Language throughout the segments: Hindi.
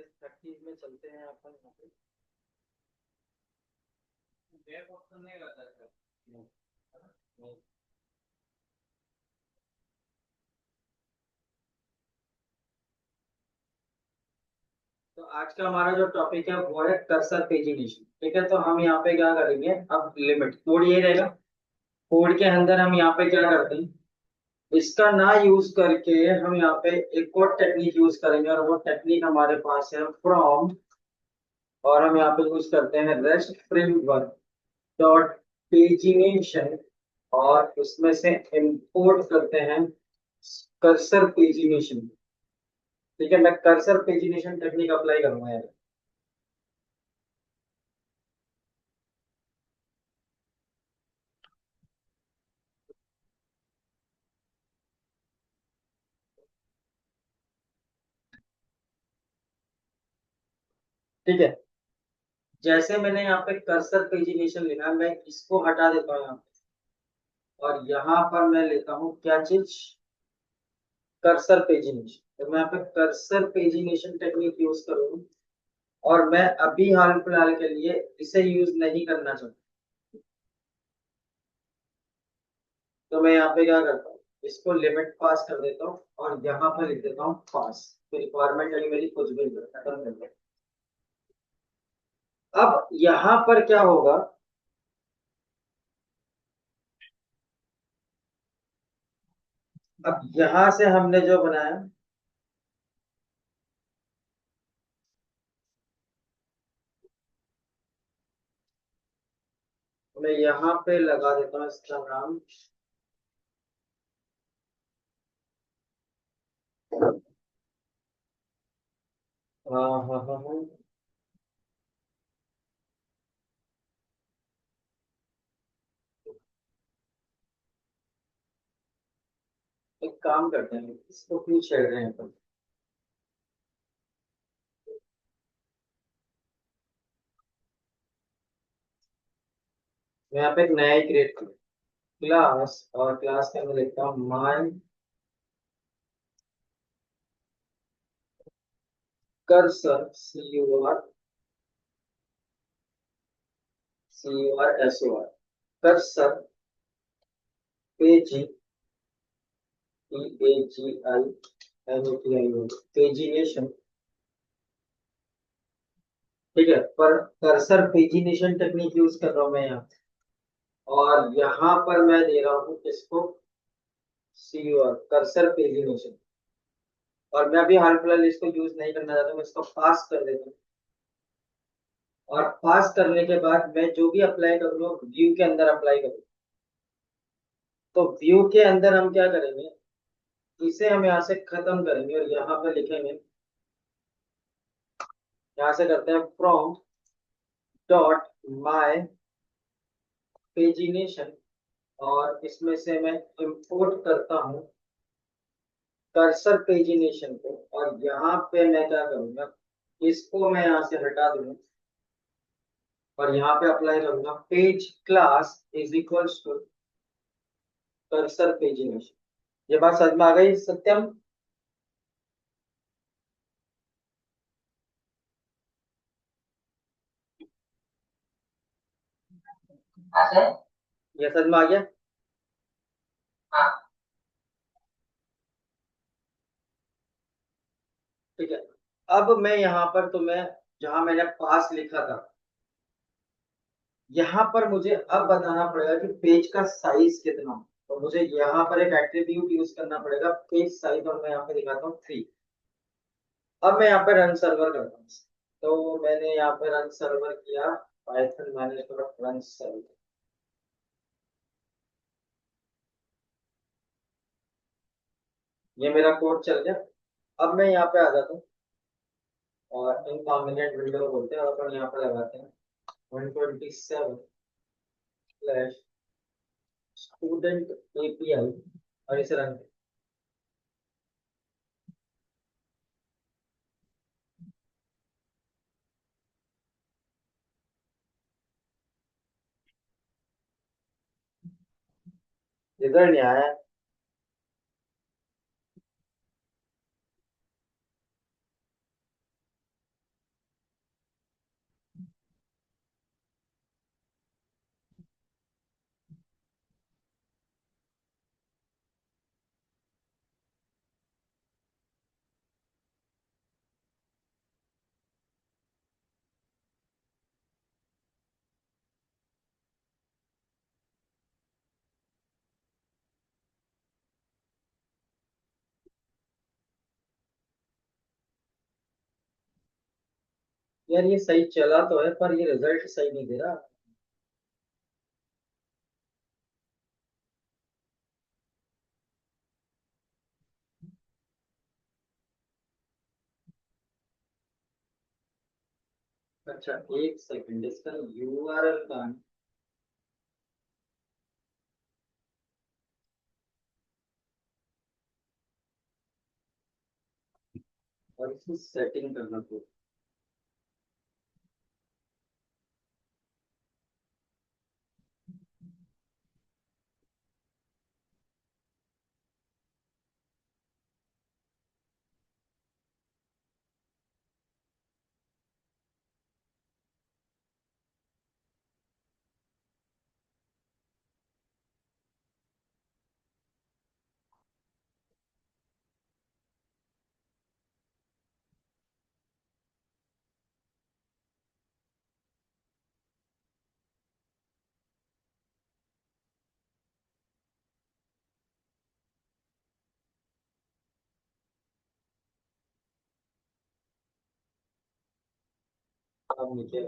पेज 30 में चलते हैं अपन यहाँ पे। बैक ऑप्शन नहीं रहता है। नहीं, नहीं। तो आज का हमारा जो टॉपिक है वो है कर्सर पेजिनेशन। ठीक है, तो हम यहाँ पे क्या करेंगे, अब लिमिट कोड ये रहेगा। कोड के अंदर हम यहाँ पे क्या करते हैं, इसका ना यूज करके हम यहाँ पे एक और टेक्निक यूज करेंगे, और वो टेक्निक हमारे पास है फ्रॉम। और हम यहाँ पे यूज करते हैं रेस्ट फ्रेमवर्क डॉट पेजिनेशन, और इसमें से इंपोर्ट करते हैं कर्सर पेजिनेशन। ठीक है, मैं कर्सर पेजिनेशन टेक्निक अप्लाई करूंगा यार। ठीक है, जैसे मैंने यहाँ पे कर्सर पेजिनेशन लिखा है, मैं इसको हटा देता हूँ यहाँ पे, और यहाँ पर मैं लेता हूँ क्या चीज, कर्सर पेजिनेशन। तो मैं यहाँ पे कर्सर पेजिनेशन टेक्निक यूज करूँ, और मैं अभी हाल फिलहाल के लिए इसे यूज नहीं करना चाहता। तो मैं यहाँ पे क्या करता हूँ, इसको लिमिट पास कर देता हूँ, और यहाँ पर लिख देता हूँ पास। तो रिक्वायरमेंट अभी मेरी कुछ भी नहीं, खत्म कर दिया। अब यहाँ पर क्या होगा, अब यहाँ से हमने जो बनाया, मैं यहाँ पे लगा देता हूँ इसका नाम। हाँ हाँ हाँ हाँ। एक काम करते हैं, इसको क्यों छेड़ रहे हैं अपन। मैं यहाँ पे एक नया क्रिएट क्लास, और क्लास के अंदर लिखता हूँ माय कर्सर, CURSOR, कर्सर पेजी, PAGINATION, पेजिनेशन। ठीक है, पर कर्सर पेजिनेशन टेक्निक यूज कर रहा हूँ मैं यहाँ, और यहाँ पर मैं दे रहा हूँ किसको, कर्सर पेजिनेशन। और मैं अभी हाल फिलहाल इसको यूज नहीं करना चाहता हूँ, मैं इसको पास कर देता हूँ। और पास करने के बाद मैं जो भी अप्लाई करूंगा व्यू के अंदर अप्लाई करूंगा। तो व्यू के अंदर हम क्या करेंगे, इसे हम यहाँ से खत्म करेंगे, और यहाँ पे लिखेंगे, यहाँ से करते हैं फ्रॉम डॉट माय पेजिनेशन, और इसमें से मैं इंपोर्ट करता हूँ कर्सर पेजिनेशन को, और यहाँ पे मैं क्या करूंगा, इसको मैं यहाँ से हटा दूंगा, और यहाँ पे अप्लाई करूंगा page class is equals to cursor pagination. ये बात समझ में आ गई सत्यम? ये समझ में आ गया? ठीक है, अब मैं यहाँ पर तुम्हें, जहां मैंने पास लिखा था, यहाँ पर मुझे अब बताना पड़ेगा कि पेज का साइज कितना हो। तो मुझे यहाँ पर एक एट्रीब्यूट यूज करना पड़ेगा, पेज साइज, और मैं यहाँ पे दिखाता हूँ 3। अब मैं यहाँ पे रन सर्वर करता हूँ। तो मैंने यहाँ पे रन सर्वर किया, पाइथन मैनेज रन सर्वर। ये मेरा कोड चल गया। अब मैं यहाँ पे आ जाता हूँ, और इनकॉम्बिनेंट विंडो बोलते हैं, और अपन यहाँ पे लगाते हैं 127 स्टूडेंट API, और इसे रन। रिजल्ट नहीं आया। यार ये सही चला तो है पर ये रिजल्ट सही नहीं दे रहा। अच्छा एक सेकंड, इसका यूआरएल कहाँ है? और इसकी सेटिंग करना तो। अब नीचे।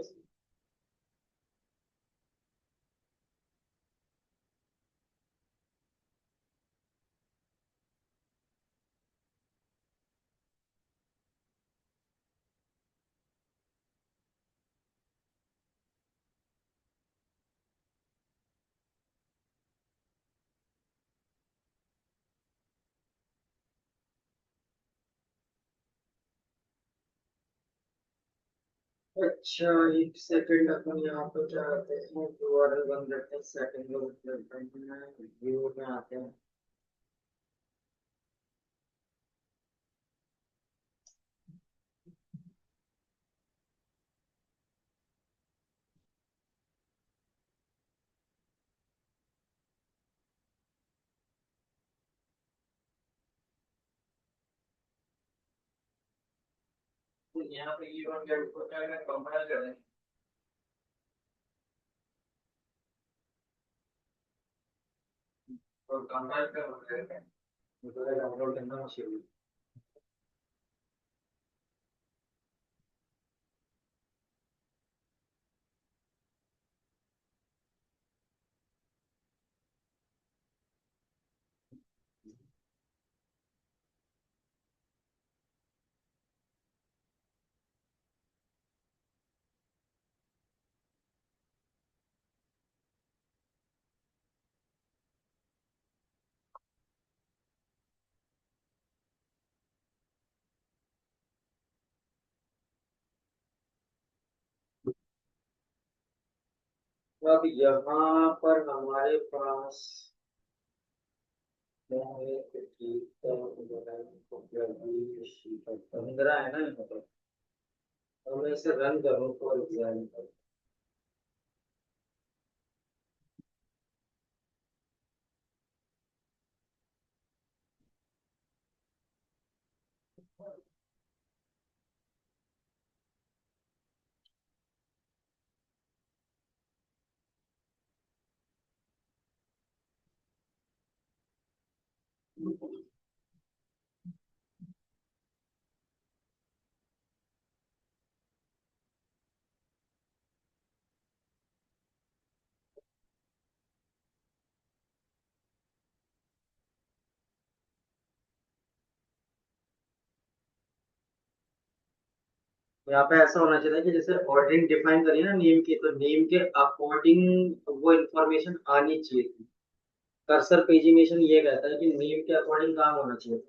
अच्छा एक सेकंड, अपन यहाँ पे क्या करते हैं, यूआरएल बंद करते हैं, सेटिंग में करते हैं, व्यू में आते हैं। तो यहाँ पे ये और क्या क्या कंपाइल कर दें। और कंपाइल कर देते हैं, तो डाउनलोड करना चाहिए। तो अब यहाँ पर हमारे पास 15 है ना यहाँ पर। और मैं इसे रन करूँ फॉर एग्जाम्पल। यहाँ पे ऐसा होना चाहिए कि जैसे ऑर्डरिंग डिफाइन करी ना नेम की, तो नेम के अकॉर्डिंग वो इंफॉर्मेशन आनी चाहिए थी। कर्सर पेजिनेशन ये कहता है कि नेम के अकॉर्डिंग काम होना चाहिए।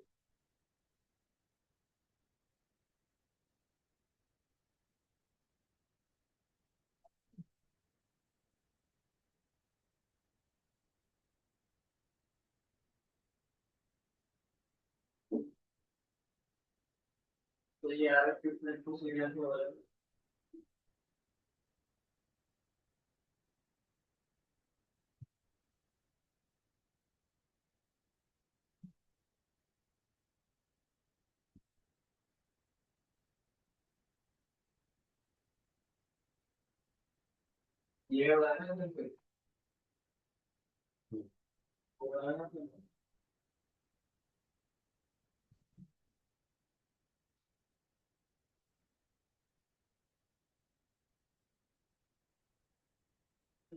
तो ये यार कितने कुछ सीरियस हो रहा है। ये वाला है ना कोई। वो वाला है ना।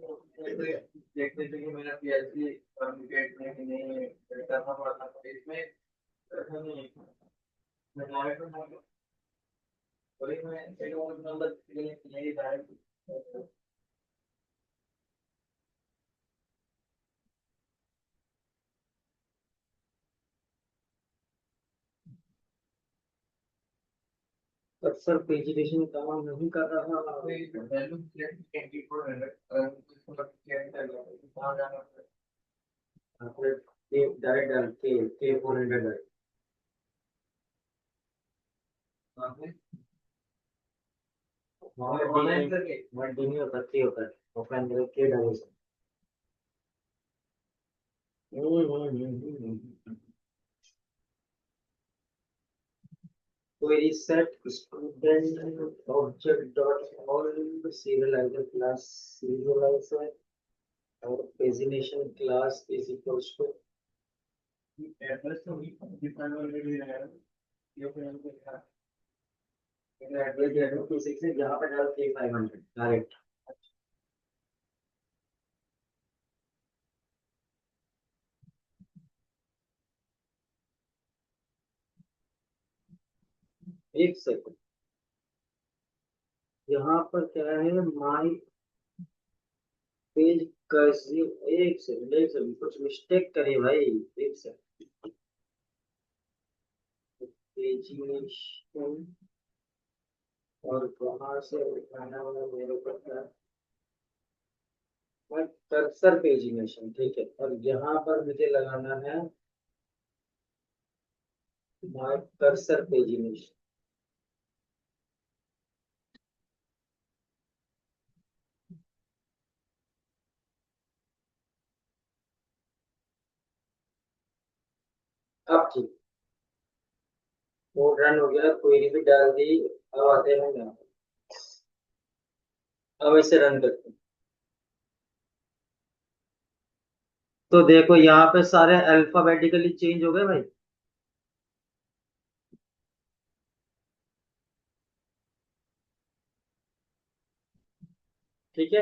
देखते थे कि मेरा पीएचडी कम्प्लीट में कि नहीं करना पड़ता था इसमें ऐसा नहीं है। मैं डायरेक्ट वही मैं मतलब यही डायरेक्ट अक्सर पेजिटेशन काम नहीं कर रहा। वैल्यू 2400 कहाँ जाना डायरेक्ट डाल के 400 ऑनलाइन करके मल्टी नहीं होता के होता है ऑफलाइन करके के डाले से query set student object dot all serializer class serializer और pagination class is equals to address तो डिफाइन ऑलरेडी है ये फिर हमको क्या एड्रेस दे दो 26 है जहां पे डाल के 500 डायरेक्ट एक सेकंड यहाँ पर क्या है माई पेज कैसे एक सेकंड कुछ मिस्टेक करे भाई एक सेकंड पेजिनेशन और वहां से उठाना वाला मेरे को क्या मैं कर्सर पेजिनेशन ठीक है और यहाँ पर मुझे लगाना है माई कर्सर पेजिनेशन अब ठीक कोड रन हो गया क्वेरी भी डाल दी अब आते हैं यहाँ अब इसे रन करते हैं तो देखो यहाँ पे सारे अल्फाबेटिकली चेंज हो गए भाई ठीक है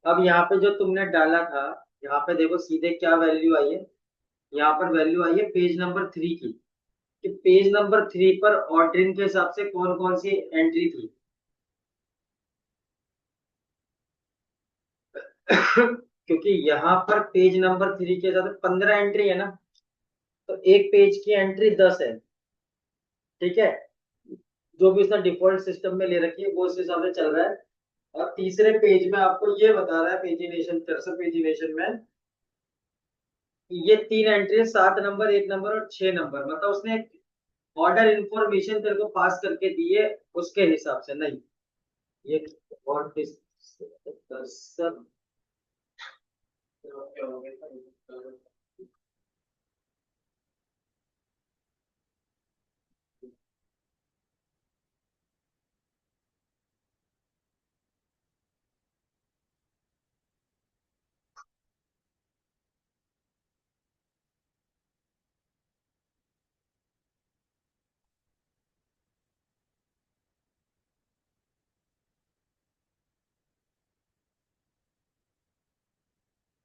अब यहाँ पे जो तुमने डाला था यहाँ पे देखो सीधे क्या वैल्यू आई है यहाँ पर वैल्यू आई है पेज नंबर 3 की कि पेज नंबर 3 पर ऑर्डरिंग के हिसाब से कौन कौन सी एंट्री थी क्योंकि यहाँ पर पेज नंबर 3 के हिसाब से 15 एंट्री है ना तो एक पेज की एंट्री 10 है ठीक है जो भी उसने डिफॉल्ट सिस्टम में ले रखी है वो उस हिसाब से चल रहा है और तीसरे पेज में आपको ये बता रहा है पेजिनेशन कर्सर पेजिनेशन में कि ये 3 एंट्री है 7 नंबर 1 नंबर और 6 नंबर मतलब उसने ऑर्डर इंफॉर्मेशन तेरे को पास करके दी है उसके हिसाब से नहीं ये और कर्सर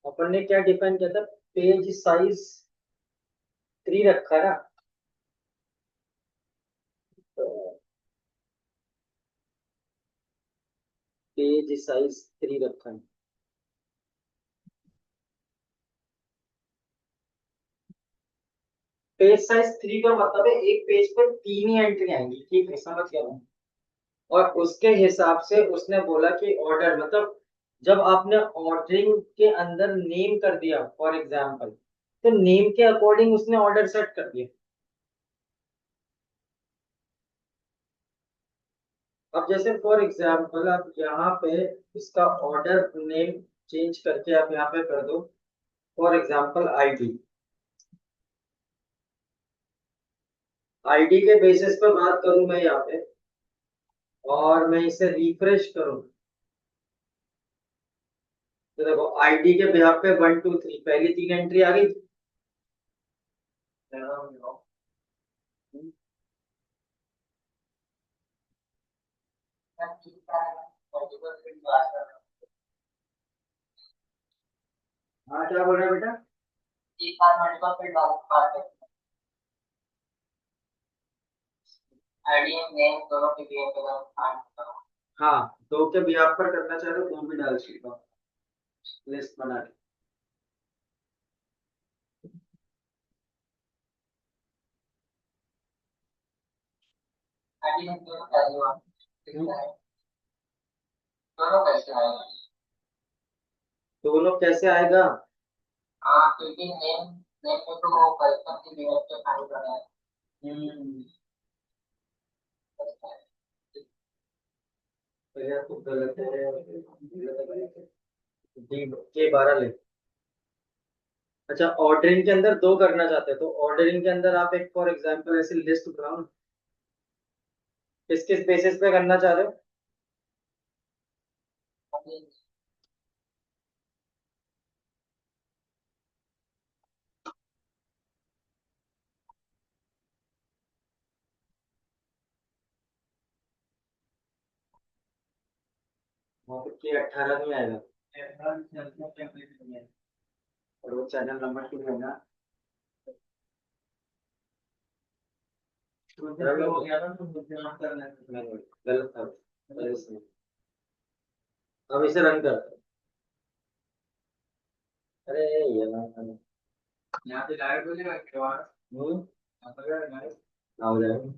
अपन ने क्या डिफाइन किया था पेज साइज 3 रखा ना तो पेज साइज 3 रखा है पेज साइज 3 का मतलब है एक पेज पे 3 ही एंट्री आएंगी ठीक है समझ गया मैं और उसके हिसाब से उसने बोला कि ऑर्डर मतलब जब आपने ऑर्डरिंग के अंदर नेम कर दिया फॉर एग्जाम्पल तो नेम के अकॉर्डिंग उसने ऑर्डर सेट कर दिया अब जैसे फॉर एग्जाम्पल आप यहाँ पे इसका ऑर्डर नेम चेंज करके आप यहाँ पे कर दो फॉर एग्जाम्पल आईडी आईडी के बेसिस पे बात करूं मैं यहाँ पे और मैं इसे रिफ्रेश करूं तो देखो आईडी के बिहाफ पे 1 2 3 पहली 3 एंट्री आ गई हाँ क्या बोल रहे हो बेटा? हाँ, दो के बिहाफ पर करना चाहे तो दो भी डाल सकते हो लिस्ट बना के। दोनों कैसे आएगा? हम्म, तो यार तू गलत है, गलत है। डी के 12 ले। अच्छा, ऑर्डरिंग के अंदर दो करना चाहते हैं तो ऑर्डरिंग के अंदर आप एक फॉर एग्जांपल ऐसी लिस्ट बनाओ ना। किस किस बेसिस पे करना चाह रहे हो? वहाँ पे के 18 नहीं आएगा और वो चैनल नंबर 2 है ना। नहीं, गलत था। पहले से। अब इसे रन कर। अरे यार, यहाँ से डायरेक्ट हो जाएगा क्या? हो जाएगा।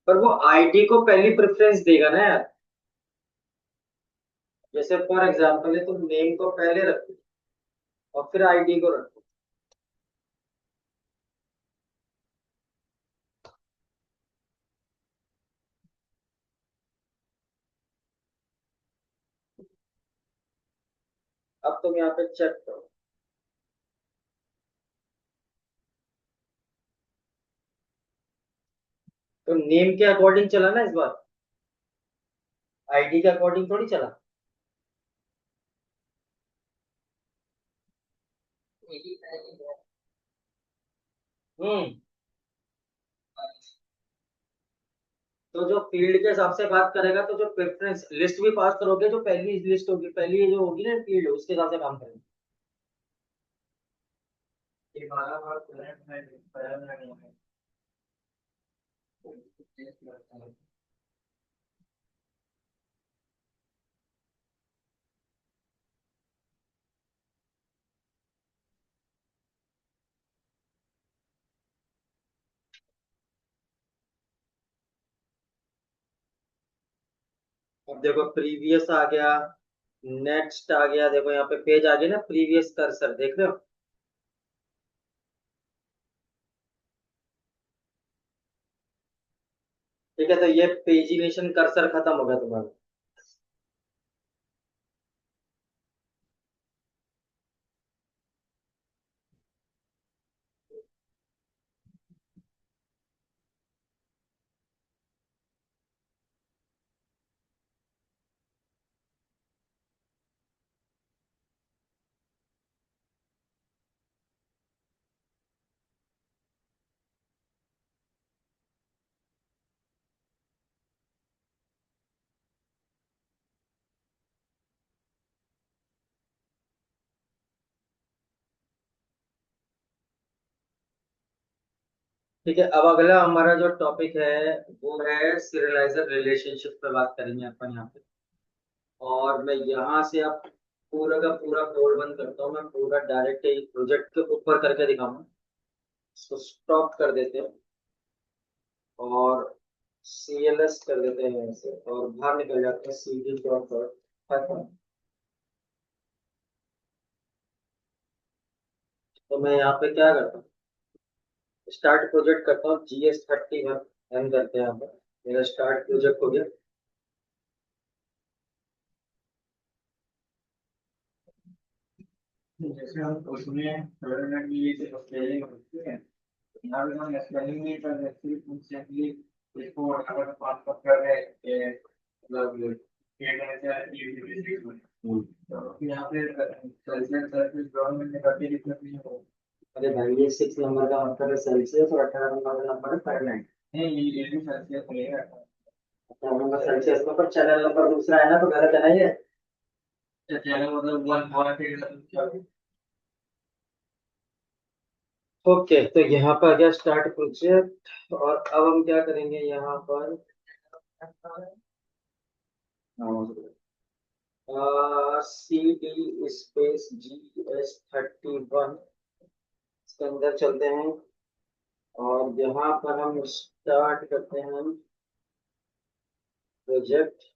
पर वो आईडी को पहली प्रेफरेंस देगा ना यार। जैसे फॉर एग्जांपल है, तुम नेम को पहले रखो और फिर आईडी को रखो। अब तुम यहाँ पे चेक करो। तो नेम के अकॉर्डिंग चला ना इस बार, आईडी के अकॉर्डिंग थोड़ी चला। हम्म। तो जो फील्ड के हिसाब से बात करेगा तो जो प्रेफरेंस लिस्ट भी पास करोगे, जो पहली लिस्ट होगी, पहली जो होगी ना फील्ड, उसके हिसाब से काम करेंगे। अब देखो प्रीवियस आ गया, नेक्स्ट आ गया, देखो यहाँ पे पेज आ गया ना, प्रीवियस कर्सर देख रहे हो? ठीक है, तो ये पेजिनेशन कर्सर खत्म हो गया तुम्हारा। ठीक है, अब अगला हमारा जो टॉपिक है वो है सीरियलाइजर रिलेशनशिप पे बात करेंगे अपन यहाँ पे। और मैं यहाँ से अब पूरा का पूरा कोड बंद करता हूँ, मैं पूरा डायरेक्ट प्रोजेक्ट के ऊपर करके दिखाऊंगा। इसको स्टॉप कर देते हैं और CLS कर देते हैं यहाँ से और बाहर निकल जाते हैं CD डॉट डॉट। तो मैं यहाँ पे क्या करता हूँ, स्टार्ट प्रोजेक्ट करता हूँ, GS31 रन करते हैं यहाँ पर। मेरा स्टार्ट प्रोजेक्ट हो गया। जैसे हम उसमें डेवलपमेंट के लिए स्केलिंग होती है, यहाँ पे हम स्केलिंग नहीं कर सकते, सिंपली इसको अगर बात कर रहे हैं मतलब यहाँ पे सेल्सियस सर्फेस गवर्नमेंट ने काफी दिक्कत नहीं हो। अरे भाई ये 6 नंबर का मतलब है सेल्सियस और 18 नंबर का नंबर है फारेनहाइट। नहीं ये भी सेल्सियस में है। 18 नंबर सेल्सियस में, पर चैनल नंबर दूसरा है ना, तो गलत है ना ये। चैनल मतलब 1 ओके, तो यहाँ पर आ गया स्टार्ट प्रोजेक्ट, और अब हम क्या करेंगे यहाँ पर। सी डी स्पेस GS31, इसके अंदर चलते हैं, और यहाँ पर हम स्टार्ट करते हैं project.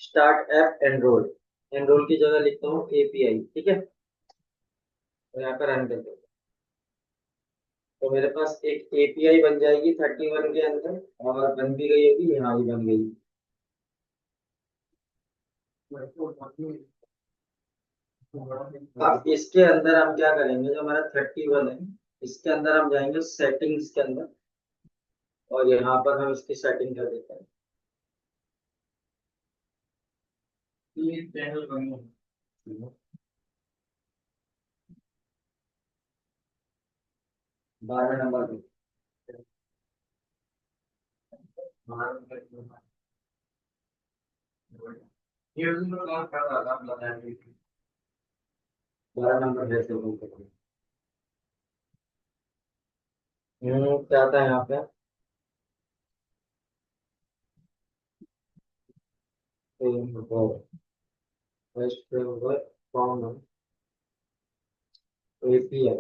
Start app enrol, enrol की जगह लिखता हूँ API, ठीक है, और यहाँ पर रन करते हैं। तो मेरे पास एक API बन जाएगी 31 के अंदर, और बन भी गई होगी, यहाँ भी बन गई। अब इसके अंदर हम क्या करेंगे, जो हमारा 31 है, इसके अंदर हम जाएंगे सेटिंग्स के अंदर, और यहाँ पर हम इसकी सेटिंग कर देते हैं। ये चैनल बन गया। 12 नंबर पे। 12 नंबर जैसे बोल सकते हैं। क्या था यहाँ पे। फर्स्ट फ्रेमवर्क कॉमन API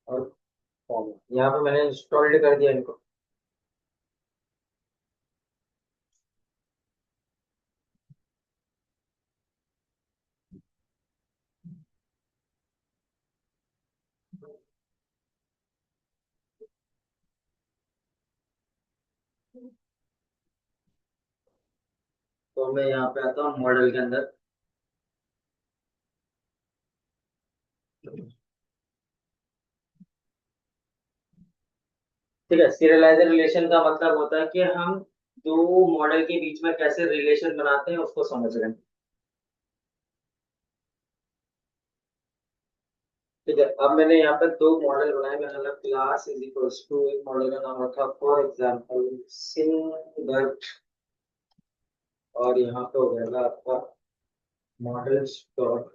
और कॉमन, यहाँ पे मैंने इंस्टॉल्ड कर दिया इनको। तो मैं यहाँ पे आता हूँ मॉडल के अंदर। ठीक है, सीरियलाइजर रिलेशन का मतलब होता है कि हम दो मॉडल के बीच में कैसे रिलेशन बनाते हैं उसको समझ रहे हैं। ठीक है, अब मैंने यहाँ पे दो मॉडल बनाए। मैंने क्लास इज इक्वल्स टू, एक मॉडल का नाम रखा फॉर एग्जाम्पल सिंगट, और यहाँ पे हो जाएगा आपका मॉडल डॉट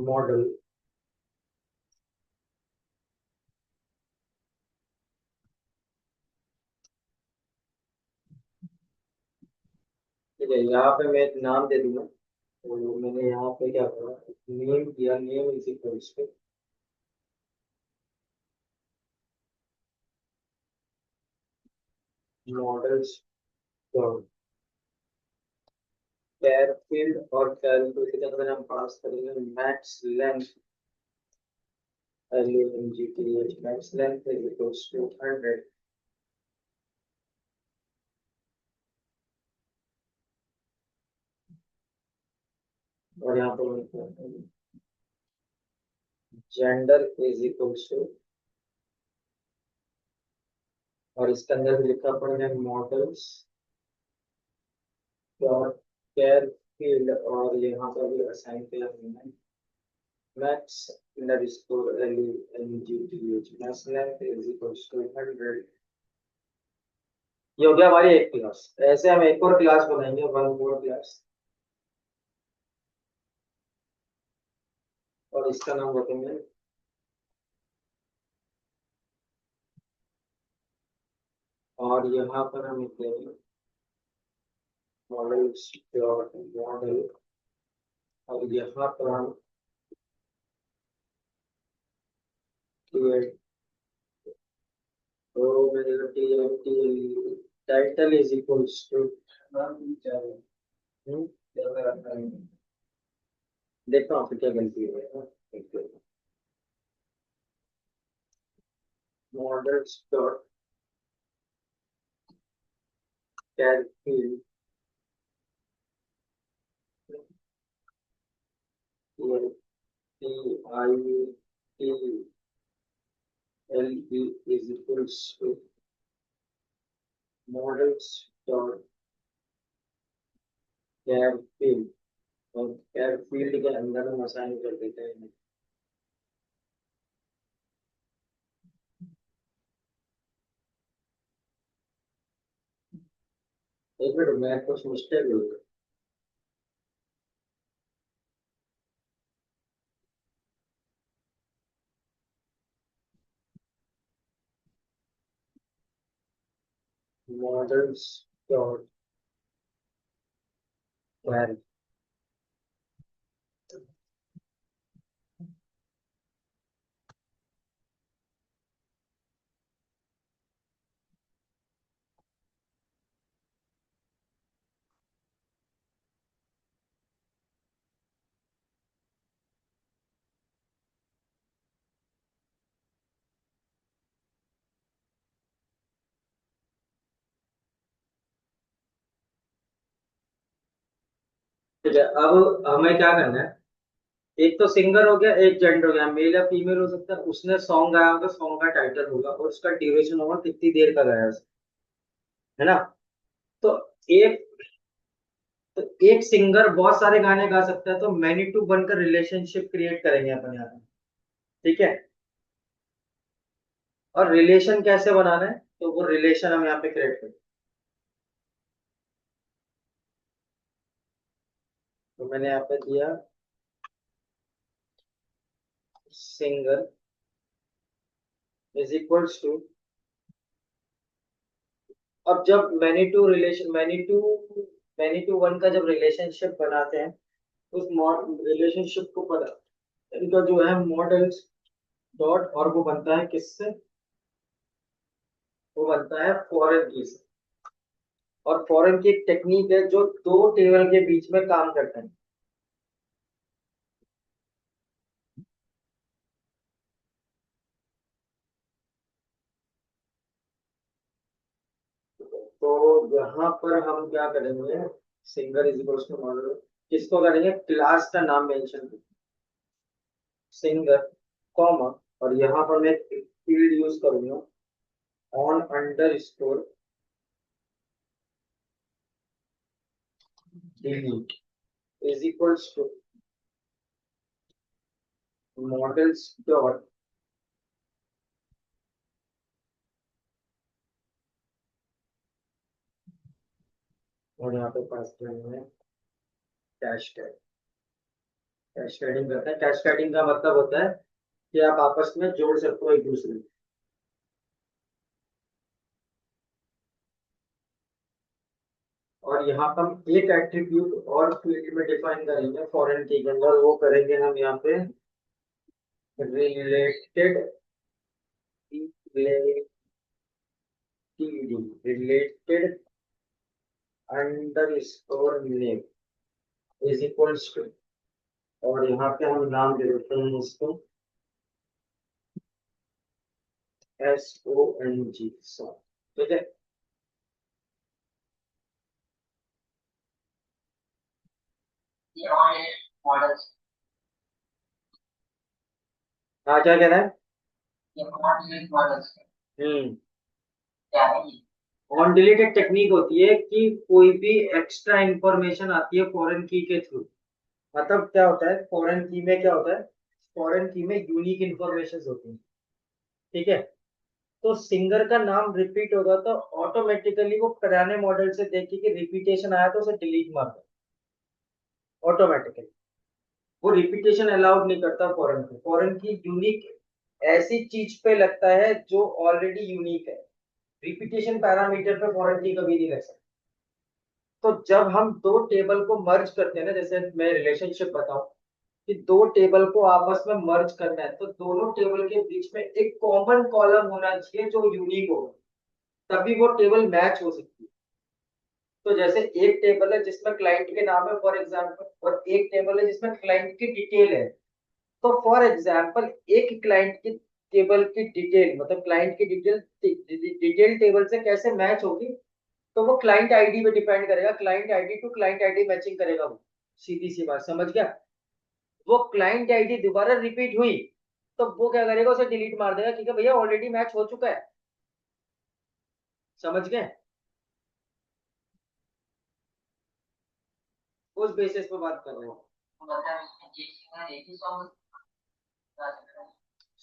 मॉडल। ठीक है, यहाँ पे मैं एक नाम दे दूंगा। तो मैंने यहाँ पे क्या करा, नेम किया, name is equals to models dot char field, और कैलकुलेट के अंदर हम पास करेंगे max length, LENGTH, max length is equals to 100। और यहाँ पर जेंडर इज इक्वल्स टू, और इसके अंदर भी लिखा पड़ेगा मॉडल्स डॉट कैर फील्ड, और यहाँ पर भी असाइन किया हमने max underscore LENGTH, max length is equals to 100। ये हो गया हमारी एक क्लास। ऐसे हम एक और क्लास बनाएंगे, वन मोर क्लास, और इसका नाम रखेंगे, और यहाँ पर हम लिखेंगे मॉडल्स डॉट मॉडल, और यहाँ पर हम create, तो मेरे टाइटल इज इक्वल्स टू, देखता हूँ फिर क्या गलती है। Models dot calculate TITLE is equals to models dot char field, और कैर फील्ड के अंदर हम असाइन कर देते हैं। एक मिनट, मैं कुछ मिस्टेक हो गई। मॉडल्स डॉट कैर, ठीक है। अब हमें क्या करना है, एक तो सिंगर हो गया, एक जेंडर हो गया, मेल या फीमेल हो सकता है, उसने सॉन्ग गाया होगा, सॉन्ग का टाइटल होगा और उसका ड्यूरेशन होगा कितनी देर का गाया है उसने, है ना। तो एक तो एक सिंगर बहुत सारे गाने गा सकता है, तो मैनी टू बनकर रिलेशनशिप क्रिएट करेंगे अपन यहाँ पे। ठीक है। और रिलेशन कैसे बनाना है, तो वो रिलेशन हम यहाँ पे क्रिएट करें। तो मैंने यहाँ पे दिया सिंगर इज इक्वल्स टू, अब जब मैनी टू वन का जब रिलेशनशिप बनाते हैं, उस रिलेशनशिप को पता, इनका जो है मॉडल्स डॉट, और वो बनता है किससे, वो बनता है फॉरेन की से। और फॉरेन की एक टेक्निक है जो दो टेबल के बीच में काम करता है। तो यहाँ पर हम क्या करेंगे, singer is equals to model, किसको करेंगे, क्लास का नाम मेंशन, सिंगर कॉमा, और यहाँ पर मैं फील्ड यूज करूंगा on underscore delete is equals to models dot, और यहाँ पे पास करेंगे कैश टैग। कैस्केडिंग करते हैं, कैस्केडिंग का मतलब होता है कि आप आपस में जोड़ सकते हो एक दूसरे को। और यहाँ पर हम एक एट्रीब्यूट और फील्ड में डिफाइन करेंगे फॉरेन की के अंदर, वो करेंगे हम यहाँ पे related, related underscore name is equals to, और यहाँ पे हम नाम दे देते हैं इसको SONG सॉन्ग। ठीक है। ये मॉडल्स, हाँ क्या कह रहा है, ये मॉडल्स। हम्म। क्या है, ऑन डिलीट एक टेक्निक होती है कि कोई भी एक्स्ट्रा इंफॉर्मेशन आती है फॉरेन की के थ्रू। मतलब क्या होता है, फॉरेन की में क्या होता है, फॉरेन की में यूनिक इंफॉर्मेशन होती है। ठीक है। तो सिंगर का नाम रिपीट होगा तो ऑटोमेटिकली वो पुराने मॉडल से देखे कि रिपीटेशन आया तो उसे डिलीट मार दो ऑटोमेटिकली। वो रिपीटेशन अलाउड नहीं करता फॉरेन को, फॉरेन की यूनिक ऐसी चीज पे लगता है जो ऑलरेडी यूनिक है। रिपीटेशन पैरामीटर पे फॉरेन की कभी नहीं लग सकता। तो जब हम दो टेबल को मर्ज करते हैं ना, जैसे मैं रिलेशनशिप बताऊं कि दो टेबल को आपस में मर्ज करना है, तो दोनों टेबल के बीच में एक कॉमन कॉलम होना चाहिए जो यूनिक होगा, तभी वो टेबल मैच हो सकती है। तो जैसे एक टेबल है जिसमें क्लाइंट के नाम है फॉर एग्जांपल, और एक टेबल है जिसमें क्लाइंट की डिटेल है। तो फॉर एग्जांपल एक क्लाइंट की टेबल की डिटेल, मतलब क्लाइंट की डिटेल डिटेल टेबल से कैसे मैच होगी, तो वो क्लाइंट आईडी पे डिपेंड करेगा, client ID to client ID matching करेगा वो। सीधी सी बात, समझ गया। वो क्लाइंट आईडी दोबारा रिपीट हुई तो वो क्या करेगा, उसे डिलीट मार देगा, ठीक है भैया ऑलरेडी मैच हो चुका है। समझ गए। उस बेसिस पे बात कर रहे हो।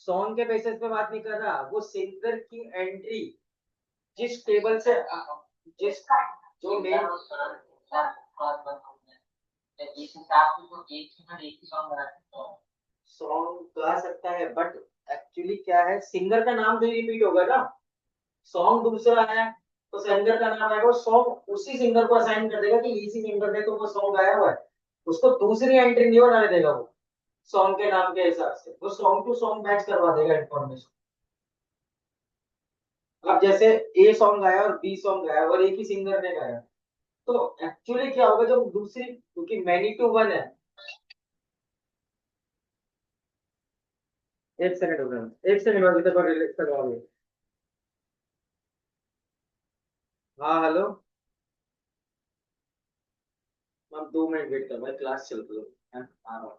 सॉन्ग के बेसिस पे बात नहीं कर रहा, वो सिंगर की एंट्री जिस टेबल से जिस जो मेन सॉन्ग गा सकता है, बट एक्चुअली क्या है, सिंगर का नाम तो रिपीट होगा ना। सॉन्ग दूसरा है तो सिंगर का नाम आएगा, सॉन्ग उसी सिंगर को असाइन कर देगा कि इसी सिंगर ने तो वो सॉन्ग गाया हुआ है, उसको दूसरी एंट्री नहीं बनाने देगा वो। सॉन्ग के नाम के हिसाब से वो सॉन्ग टू सॉन्ग मैच करवा देगा इन्फॉर्मेशन। अब जैसे ए सॉन्ग गाया और बी सॉन्ग गाया और एक ही सिंगर ने गाया, तो एक्चुअली क्या होगा जब दूसरी, क्योंकि मैनी टू वन है। एक सेकंड हो गया, एक सेकंड अभी तक रिलीज करवा लो। हाँ हेलो। मैम 2 मिनट वेट कर, भाई क्लास चल रही है, मैं आ रहा हूँ।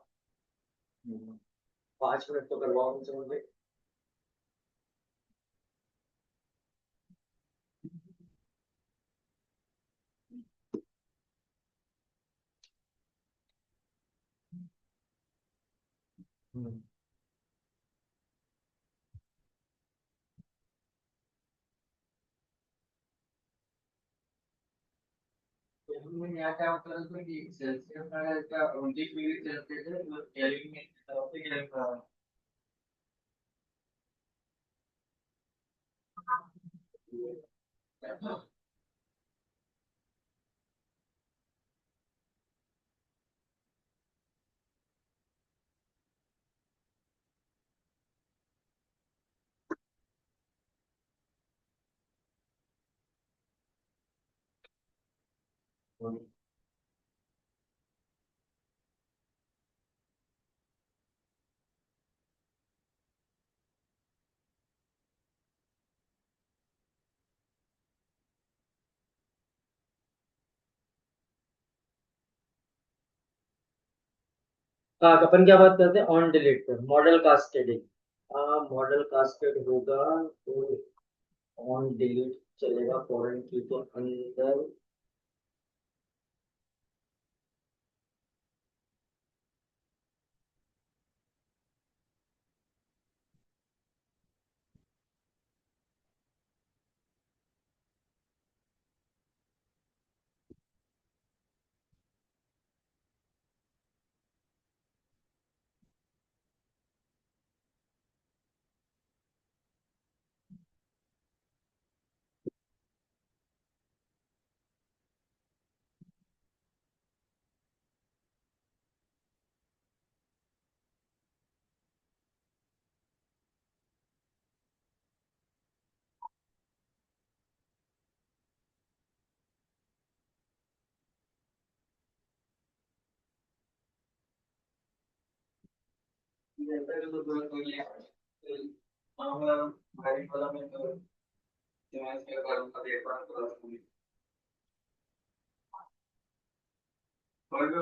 5 मिनट तो करवाओ मुझसे मुझे। हम्म। यहाँ क्या होता है कि सेल्सियस में क्या 29 डिग्री सेल्सियस है, तो केल्विन में तरफ से केल्विन का। हाँ, अपन क्या बात करते हैं ऑन डिलीट पर, मॉडल कास्केडिंग। हाँ, मॉडल कास्केड होगा तो ऑन डिलीट चलेगा फॉरेन की के अंदर।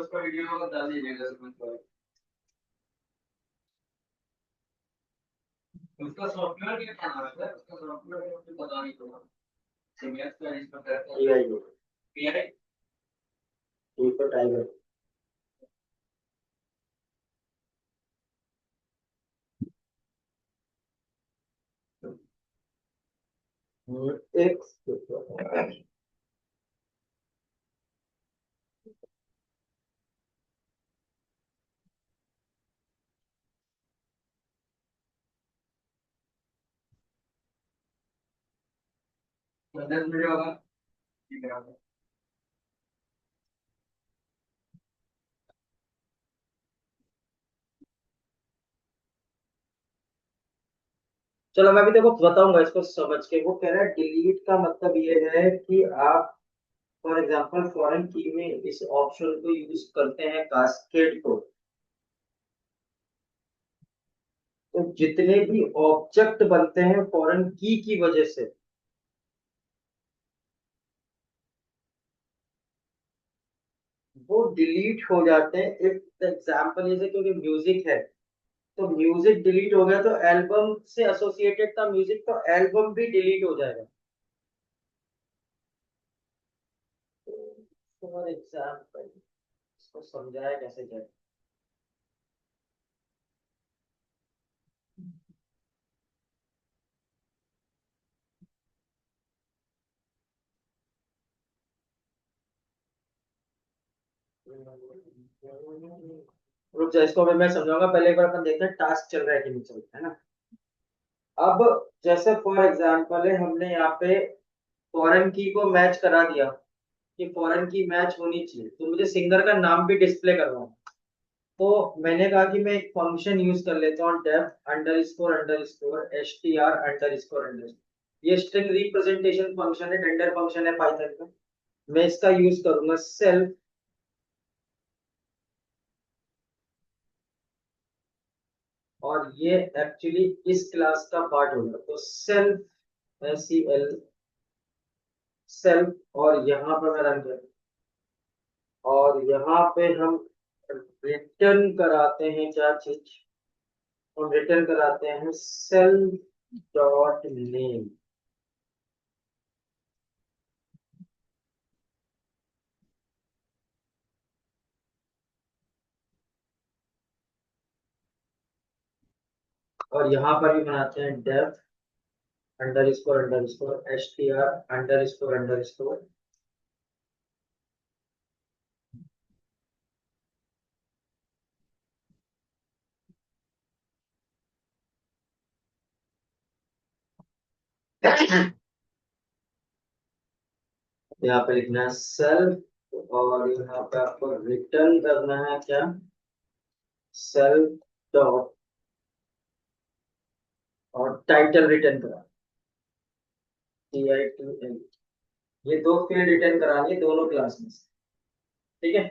उसका वीडियो डाल दीजिएगा उसका सॉफ्टवेयर क्या नाम है सर? उसका सॉफ्टवेयर मुझे पता नहीं होगा। सीमेंस का इसमें करता है P I. P I T for tiger. X minute होगा। ठीक है। चलो मैं भी देखो बताऊंगा इसको समझ के। वो कह रहा है डिलीट का मतलब ये है कि आप फॉर एग्जांपल फॉरेन की में इस ऑप्शन को यूज करते हैं कास्केड को, तो जितने भी ऑब्जेक्ट बनते हैं फॉरेन की वजह से वो डिलीट हो जाते हैं। इफ एग्जांपल जैसे क्योंकि म्यूजिक है, तो म्यूजिक डिलीट हो गया तो एल्बम से एसोसिएटेड था म्यूजिक, तो एल्बम भी डिलीट हो जाएगा। फॉर एग्जांपल इसको समझाया कैसे जाए। रुक जा, इसको मैं समझाऊंगा, पहले एक बार अपन देखते हैं टास्क चल रहा है कि नहीं चल रहा है ना। अब जैसे फॉर एग्जांपल है, हमने यहाँ पे फॉरेन की को मैच करा दिया कि फॉरेन की मैच होनी चाहिए, तो मुझे सिंगर का नाम भी डिस्प्ले करवाना। तो मैंने कहा कि मैं एक फंक्शन यूज कर लेता हूँ, def underscore H T R under. ये स्ट्रिंग रिप्रेजेंटेशन फंक्शन है, टेंडर फंक्शन है पाइथन का। मैं इसका यूज करूंगा सेल्फ, और ये एक्चुअली इस क्लास का पार्ट होगा, तो सेल्फ SEL सेल्फ, और यहाँ पर मैं रन कर, और यहाँ पे हम रिटर्न कराते हैं क्या चीज, हम रिटर्न कराते हैं सेल्फ डॉट नेम। और यहाँ पर भी बनाते हैं def underscore HTR underscore. यहाँ पे लिखना है सेल्फ, और यहाँ पे आपको रिटर्न करना है क्या, सेल्फ डॉट, और टाइटल रिटर्न करा, TITL। ये दो फील्ड रिटर्न करानी है दोनों क्लास में से। ठीक है,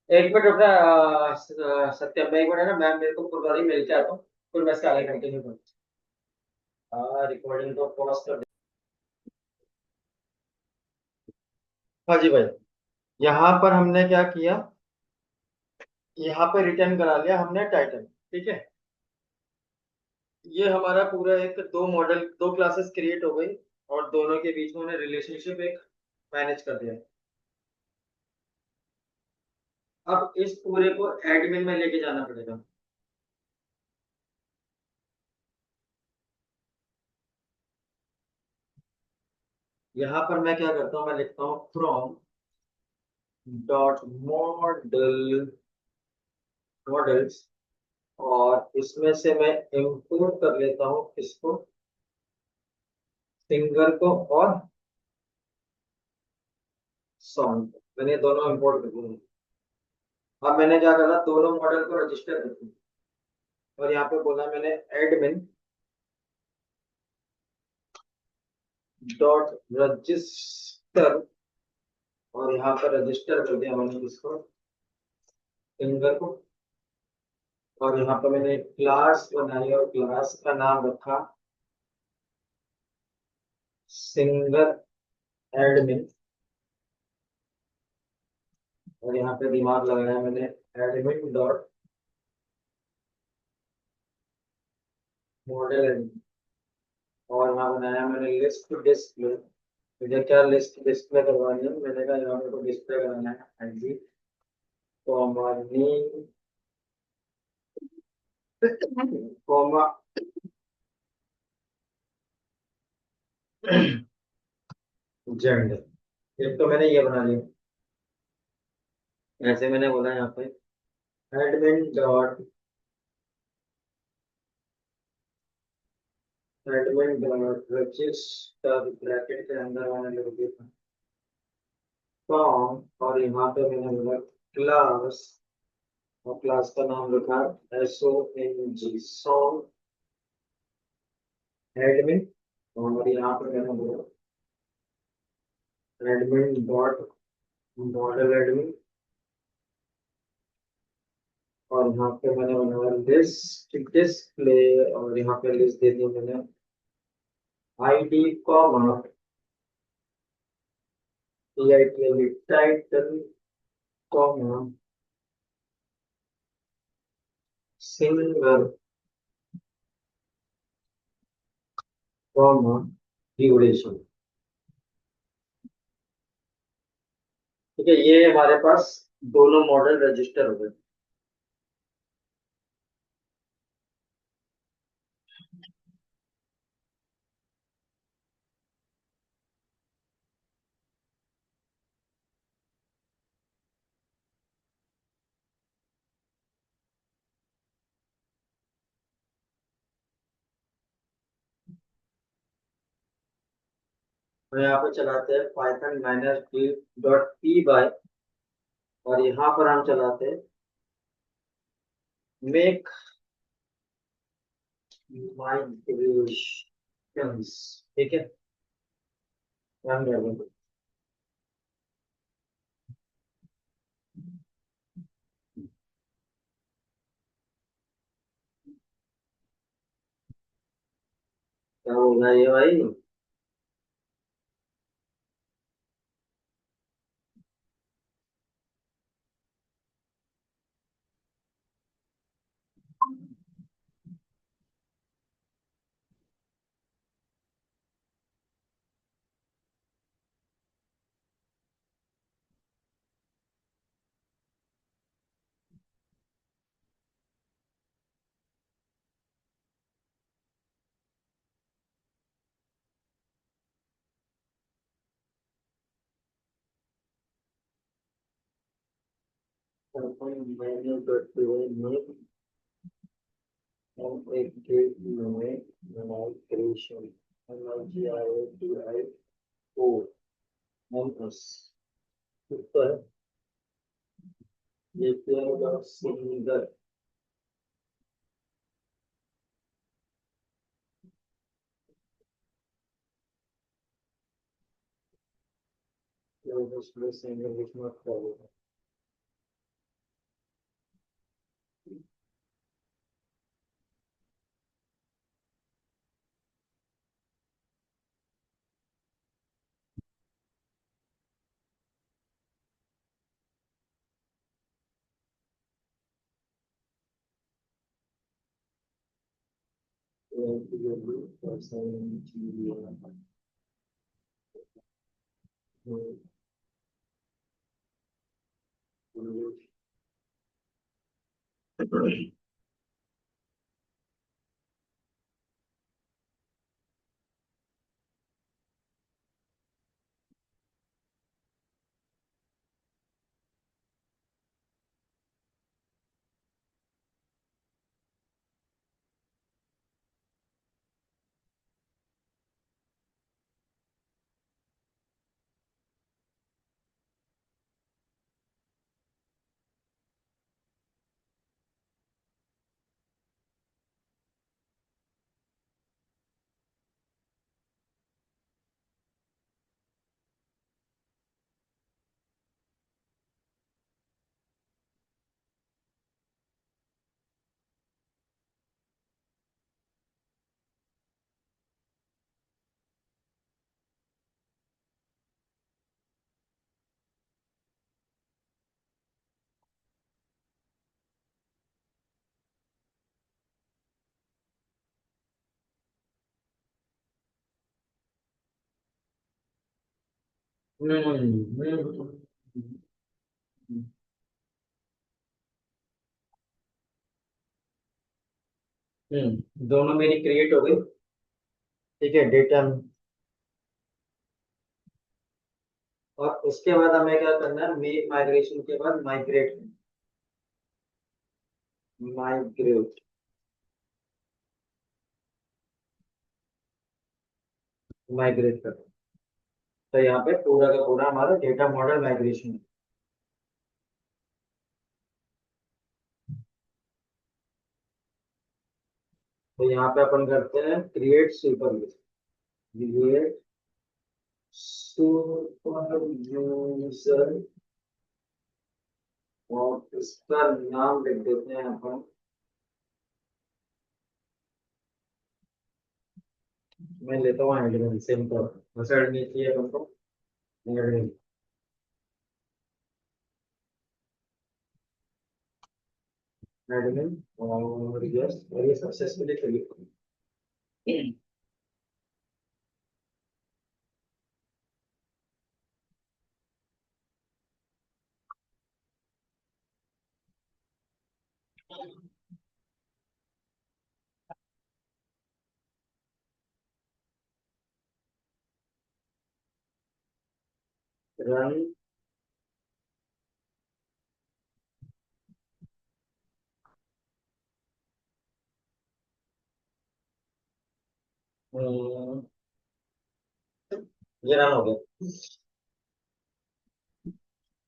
एक मिनट रुकना सत्यम, मैं एक मिनट है ना मैम, मेरे को फुलवारी मिल के आता हूँ, फिर मैं इसका आगे कंटिन्यू करूँ। रिकॉर्डिंग को पॉज कर दे। हाँ जी भाई, यहाँ पर हमने क्या किया, यहाँ पे रिटर्न करा लिया हमने टाइटल। ठीक है, ये हमारा पूरा एक दो मॉडल दो क्लासेस क्रिएट हो गई, और दोनों के बीच में उन्हें रिलेशनशिप एक मैनेज कर दिया। अब इस पूरे को एडमिन में लेके जाना पड़ेगा। यहाँ पर मैं क्या करता हूँ, मैं लिखता हूँ फ्रॉम डॉट मॉडल्स, और इसमें से मैं इंपोर्ट कर लेता हूँ इसको, सिंगर को और सॉन्ग, मैंने दोनों इंपोर्ट कर लिए। अब मैंने क्या करा, दोनों मॉडल को रजिस्टर कर दिया, और यहाँ पे बोला मैंने एडमिन डॉट रजिस्टर, और यहाँ पर रजिस्टर कर दिया मैंने इसको, सिंगर को। और यहाँ पर मैंने क्लास बनाई, और क्लास का नाम रखा सिंगर एडमिन, और यहाँ पे दिमाग लगाया मैंने एडमिन डॉट मॉडल एडमिन, और यहाँ बनाया मैंने लिस्ट डिस्प्ले। मुझे क्या लिस्ट डिस्प्ले करवानी है, मैंने कहा यहाँ पे डिस्प्ले कराना है एनजी कॉमा नेम कॉमा जेंडर। एक तो मैंने ये बना लिया, ऐसे मैंने बोला यहाँ पे एडमिन डॉट रजिस्टर, ब्रैकेट के अंदर मैंने लिख दिया फॉर्म, और यहाँ पे मैंने बोला क्लास, और क्लास का नाम लिखा SONG सॉन्ग एडमिन, और यहाँ पे मैंने बोला एडमिन डॉट मॉडल एडमिन, और यहाँ पे मैंने बनाया लिस्ट डिस्प्ले, और यहाँ पे लिस्ट दे दी मैंने ID comma TITL title comma singer comma duration. ठीक है, ये हमारे पास दोनों मॉडल रजिस्टर हो गए। तो यहाँ पे चलाते हैं Python minus D dot P by, और यहाँ पर हम चलाते हैं मेक माइग्रेशंस। ठीक है, रन कर देंगे। क्या होगा ये भाई? मैंने डॉट पी वाई मेक हम एक गेट में माइग्रेशन MIGRATIO हम उस ऊपर ये single single which not follow. दोनों मेरी क्रिएट हो गई। ठीक है, डेटा। और उसके बाद हमें क्या करना है, मेक माइग्रेशन के बाद माइग्रेट, माइग्रेट माइग्रेट कर। तो यहाँ पे पूरा का पूरा हमारा डेटा मॉडल माइग्रेशन है। तो यहाँ पे अपन करते हैं create super create super user, और इसका नाम लिख देते हैं अपन। मैं लेता हूँ एडमिन, सिंपल बस एडमिन चाहिए अपन को। एडमिन, एडमिन, और यस, और ये सक्सेसफुली क्रिएट। रन। ये रन हो गया।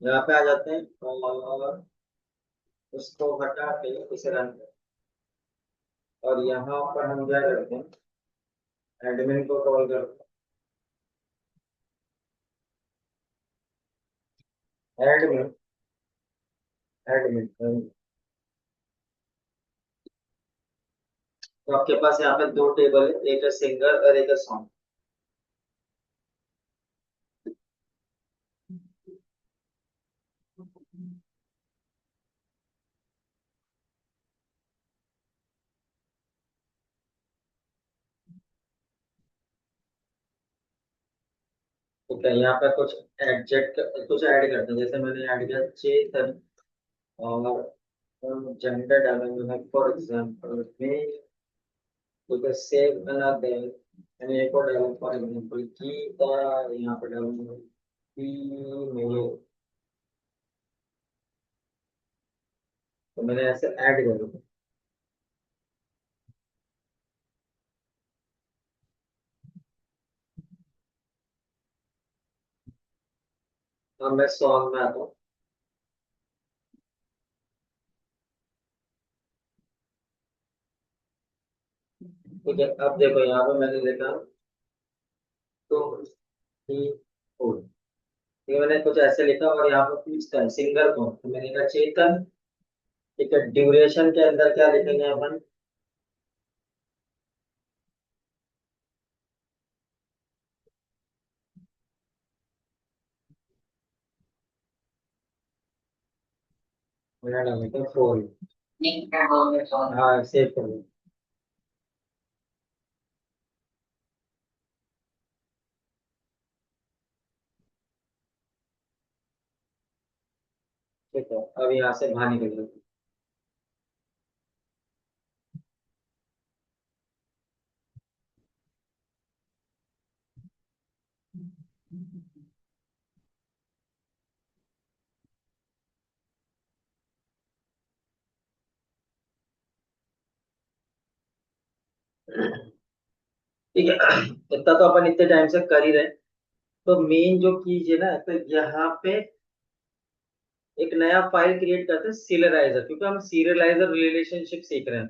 यहाँ पे आ जाते हैं और उसको हटा के इसे रन कर। और यहाँ पर हम क्या करते हैं, एडमिन को कॉल करते हैं। Admin, admin. तो आपके पास यहाँ पे दो टेबल है, एक है सिंगर और एक है सॉन्ग। ठीक है, यहाँ पे कुछ एडजेक्ट कुछ ऐड करते हैं, जैसे मैंने ऐड किया चेतन। और जेंडर डालेंगे फॉर एग्जाम्पल में, ठीक है सेव बना दे। मैंने एक और डाला फॉर एग्जाम्पल गीता। यहाँ पे डालूंगा फीमेल। तो मैंने ऐसे ऐड कर दिया। अब मैं सॉन्ग में आता हूँ। ठीक है, अब देखो यहाँ पे मैंने लिखा तो ही फूड। ठीक है, मैंने कुछ ऐसे लिखा और यहाँ पे पूछता है सिंगर कौन, तो मैंने कहा चेतन। ठीक है, ड्यूरेशन के अंदर क्या लिखेंगे अपन। मेरा नाम है फोर। हाँ सेव कर लो। ठीक है, अब यहाँ से बाहर निकल लो। ठीक है, इतना तो अपन इतने टाइम से कर ही रहे। तो मेन जो कीजिए ना, तो यहाँ पे एक नया फाइल क्रिएट करते हैं सीरियलाइजर, क्योंकि हम सीरियलाइजर रिलेशनशिप सीख रहे हैं।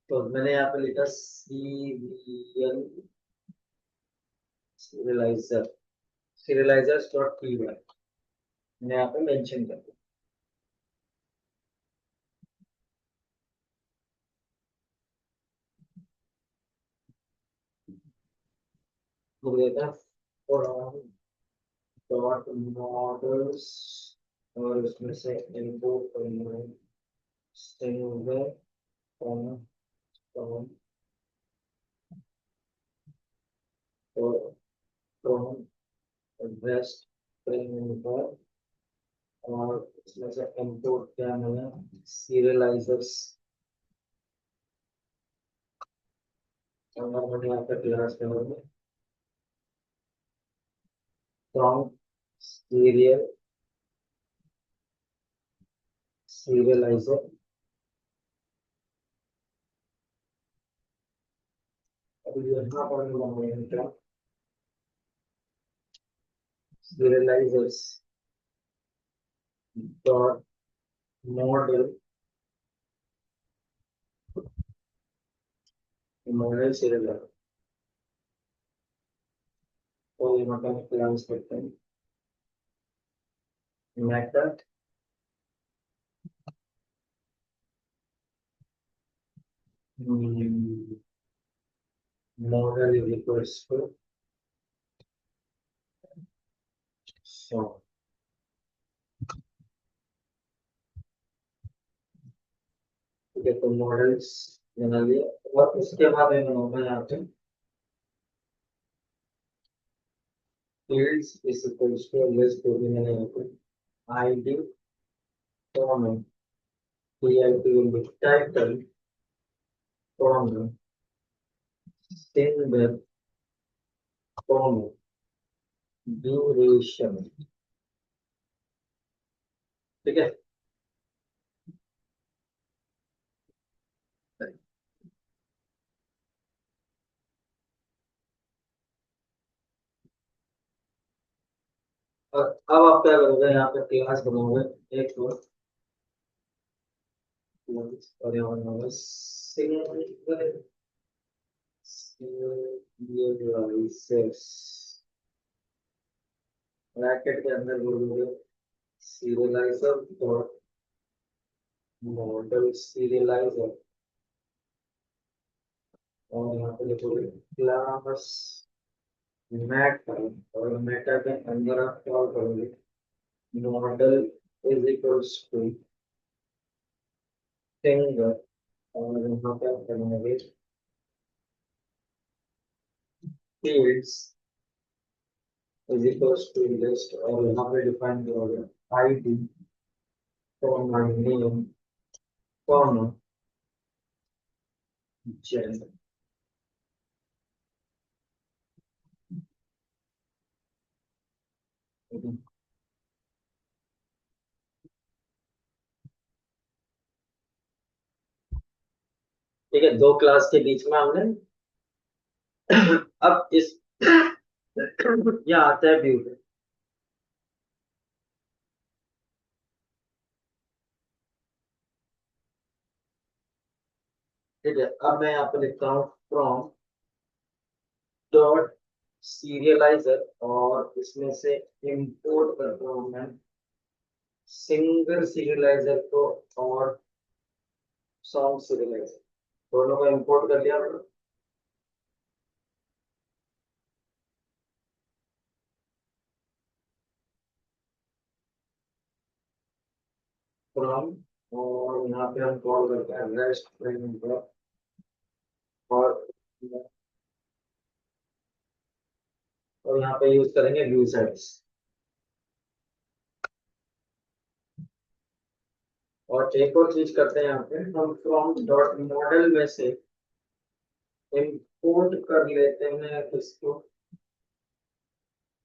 तो मैंने यहाँ पे लिखा serial, serializer, serializers dot P Y. मैंने यहाँ पे मेंशन कर दिया। हो गया था डॉट मॉडल्स। और उसमें से इम्पोर्ट करना है सिंगर कॉमा कॉम और फ्रॉम वेस्ट फ्रेमवर्क। और इसमें से इम्पोर्ट क्या है, सीरियलाइजर्स। और मैंने यहाँ पे क्लास में फ्रॉम सीरियल, सीरियलाइजर। अब यहाँ पर मैं क्या, serializers dot model, model serializer. तो ये मतलब क्लास करते हैं method model is equals to सो। ठीक है, तो मॉडल्स बना लिया और उसके बाद मैं बनाऊंगा यहाँ पे fields is equals to list होगी मैंने यहाँ पे आईडी कॉमन पीआईटी टाइप करें कॉमन सिंगल कॉमन ड्यूरेशन। ठीक है। और अब आप क्या करोगे, यहाँ पे क्लास बनाओगे एक और यहाँ बनाओगे सिंगल serializers। ब्रैकेट के अंदर बोलोगे सीरियलाइजर डॉट मॉडल सीरियलाइजर और यहाँ पे लिखोगे क्लास मैटर और मैटर के अंदर आप क्या करोगे model is equals to single और यहाँ पे आप करेंगे fields is equals to list और यहाँ पे डिफाइन करोगे ID comma name comma gender. ठीक है, दो क्लास के बीच में हमने अब इस यहाँ आता है व्यू। ठीक है, अब मैं यहाँ पे लिखता हूँ फ्रॉम डॉट सीरियलाइजर और इसमें से इंपोर्ट करता हूँ मैं सिंगल सीरियलाइजर को और सॉन्ग सीरियलाइजर दोनों को इंपोर्ट कर लिया फ्रॉम। और यहाँ पे हम कॉल करते हैं रेस्ट फ्रेमवर्क और यहाँ पे यूज करेंगे व्यू सेट्स। और एक और चीज करते हैं यहाँ पे हम फ्रॉम डॉट मॉडल में से इंपोर्ट कर लेते हैं इसको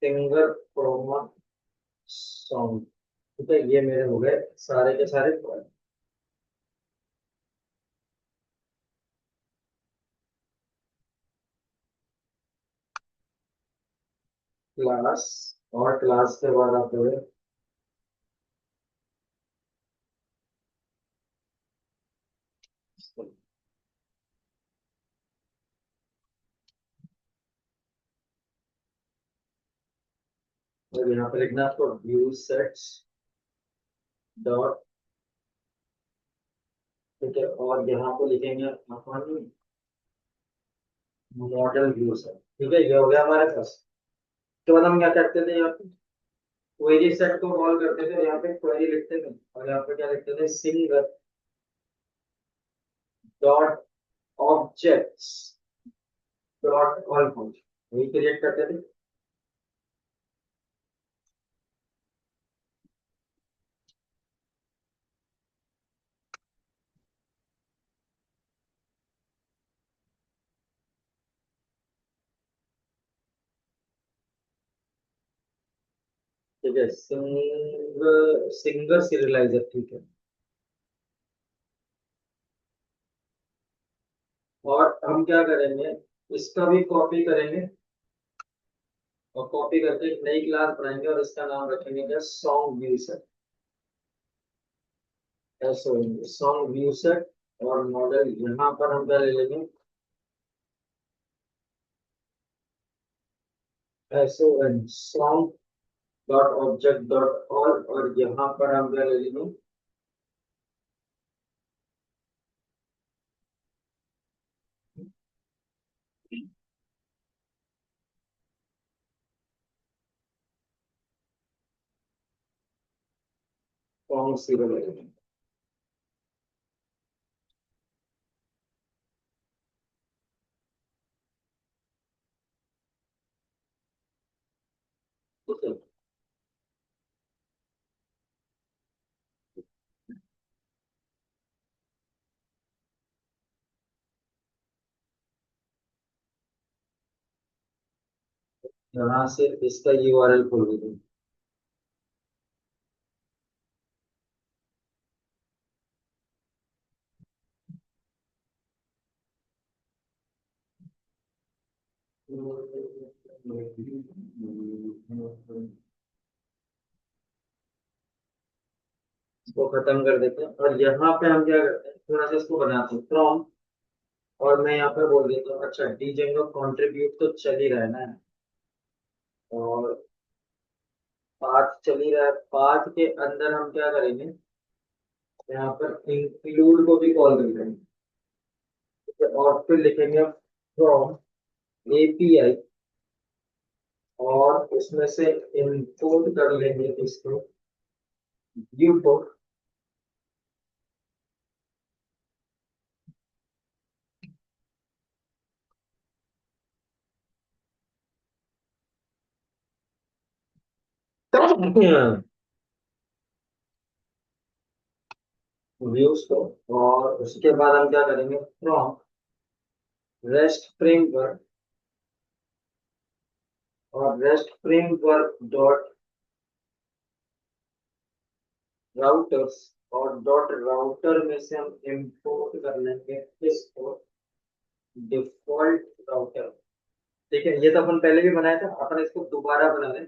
सिंगर क्रोमा सॉन्ग। ठीक है, ये मेरे हो गए सारे के सारे क्लास। और क्लास के बाद आप लोग और यहाँ पे लिखना आपको व्यू सेट्स डॉट। ठीक है, और यहाँ पे लिखेंगे अपन मॉडल व्यू सेट। ठीक है, ये हो गया हमारे पास। तो बाद हम क्या करते थे यहाँ पे क्वेरी सेट को कॉल करते थे, यहाँ पे क्वेरी लिखते थे और यहाँ पे क्या लिखते थे singer dot objects dot all function वही क्रिएट करते थे। ठीक है, सिंगर सिंगर सीरियलाइजर। ठीक है, और हम क्या करेंगे इसका भी कॉपी करेंगे और कॉपी करके एक नई क्लास बनाएंगे और इसका नाम रखेंगे क्या सॉन्ग व्यू सेट। ऐसे सॉन्ग व्यू सेट और मॉडल यहाँ पर हम क्या ले लेंगे ऐसे song dot object dot all और यहाँ पर हम क्या ले लेंगे सॉन्ग सीरियल। ठीक है, यहाँ से इसका यूआरएल खोल दीजिए। इसको खत्म कर देते हैं और यहाँ पे हम क्या करते हैं, थोड़ा सा इसको बनाते हैं फ्रॉम। और मैं यहाँ पे बोल देता हूँ, अच्छा डीजेंगो कंट्रीब्यूट तो चल ही रहा है ना, और पाथ चल ही रहा है। पाथ के अंदर हम क्या करेंगे, यहाँ पर इंक्लूड को भी कॉल कर लेंगे, ठीक है? और फिर लिखेंगे फ्रॉम एपीआई, और उसमें से इंपोर्ट कर लेंगे इसको व्यू को। व्यूज को, और उसके बाद हम क्या करेंगे, फ्रॉम रेस्ट फ्रेमवर्क, और रेस्ट फ्रेमवर्क डॉट राउटर्स, और डॉट राउटर में से हम इंपोर्ट कर लेंगे इसको डिफॉल्ट राउटर। ठीक है, ये तो अपन पहले भी बनाया था, अपन इसको दोबारा बना लें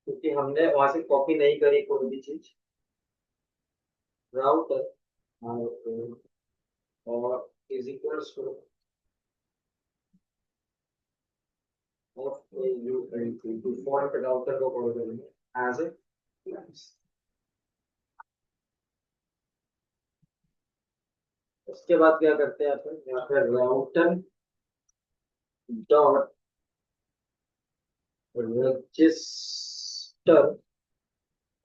क्योंकि हमने वहां से कॉपी नहीं करी कोई भी चीज। राउटर और is equals two of you default router को कॉल करेंगे एज ए क्लास। उसके बाद क्या करते हैं अपन, यहाँ पे राउटर डॉट रजिस्टर,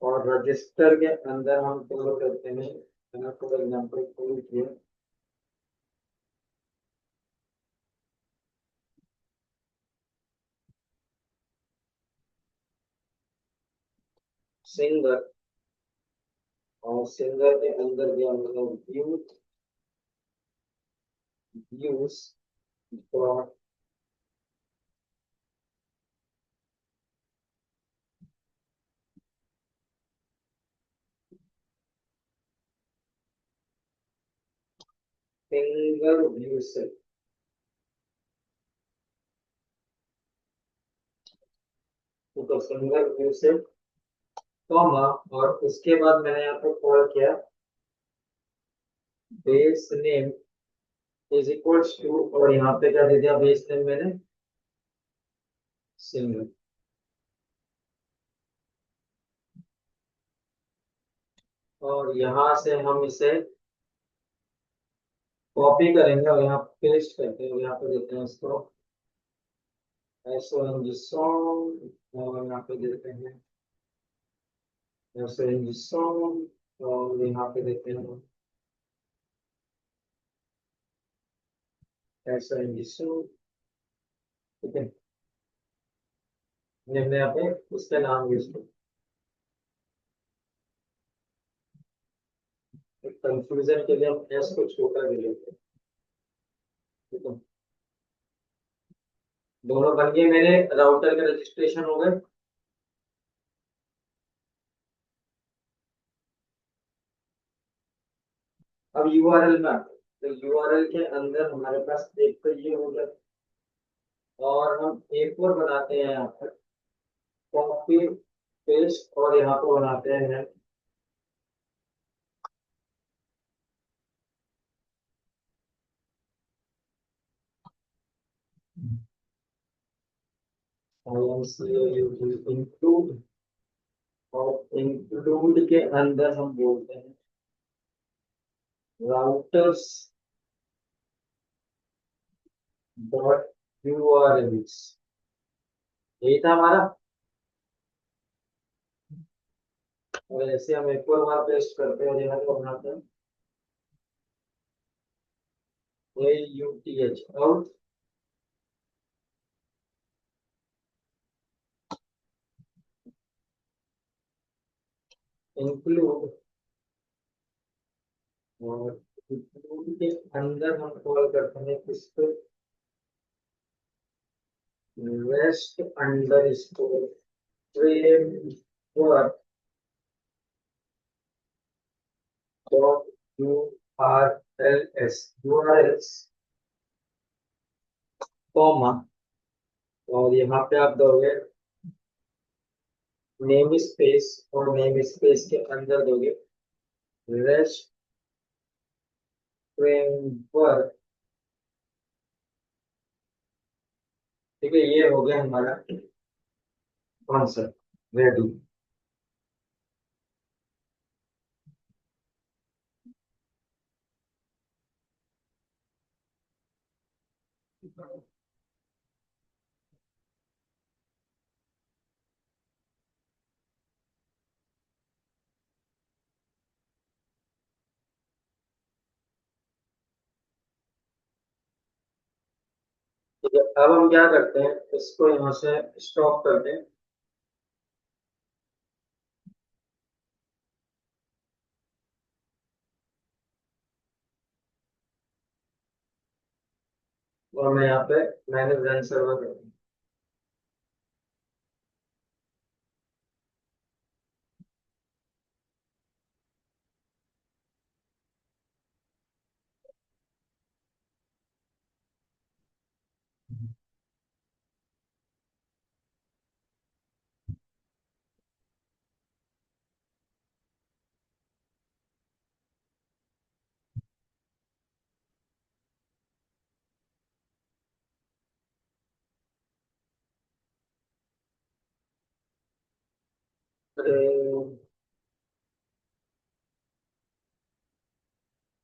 और रजिस्टर के अंदर हम फॉलो करते हैं, फॉर एग्जाम्पल फॉलो किया सिंगर, और सिंगर के अंदर दिया मतलब youth use dot singer view से, तो सिंगर व्यू से कॉमा, और उसके बाद मैंने यहाँ पे कॉल किया base name is equals to, और यहाँ पे क्या दे दिया बेस नेम मैंने, सिंगर। और यहाँ से हम इसे कॉपी करेंगे और यहाँ पेस्ट करते हैं, यहाँ पे देते हैं इसको SONG सॉन्ग, और यहाँ पे देते हैं SONG सॉन्ग, और यहाँ पे देते हैं SONG सॉन्ग। ठीक है, हमने यहाँ पे उसका नाम यूज किया, कंफ्यूजन के लिए हम एस को छोटा ले लेते हैं। ठीक है, दोनों बन गए मेरे, राउटर के रजिस्ट्रेशन हो गए। अब यूआरएल में आते हैं, तो यूआरएल के अंदर हमारे पास एक तो ये हो गया, और हम एक और बनाते हैं यहाँ पर कॉपी पेस्ट, और यहाँ पर बनाते हैं इंक्लूड, और इंक्लूड के अंदर हम बोलते हैं राउटर्स डॉट यूआरएल्स। यही था हमारा, और ऐसे हम एक और बार पेस्ट करते हैं और यहाँ पर बनाते हैं AUTH आउट इंक्लूड, और इंक्लूड के अंदर हम कॉल करते हैं किसको, rest underscore framework dot U R L S URLs comma और यहाँ पे आप दोगे नेम स्पेस और नेम स्पेस के अंदर दोगे रेस्ट फ्रेमवर्क। ठीक है, ये हो गया हमारा कॉन्सेप्ट रेडी। ठीक है, अब हम क्या करते हैं, इसको यहाँ से स्टॉप करते हैं और मैं यहाँ पे मैनेज रन सर्वर करता हूँ।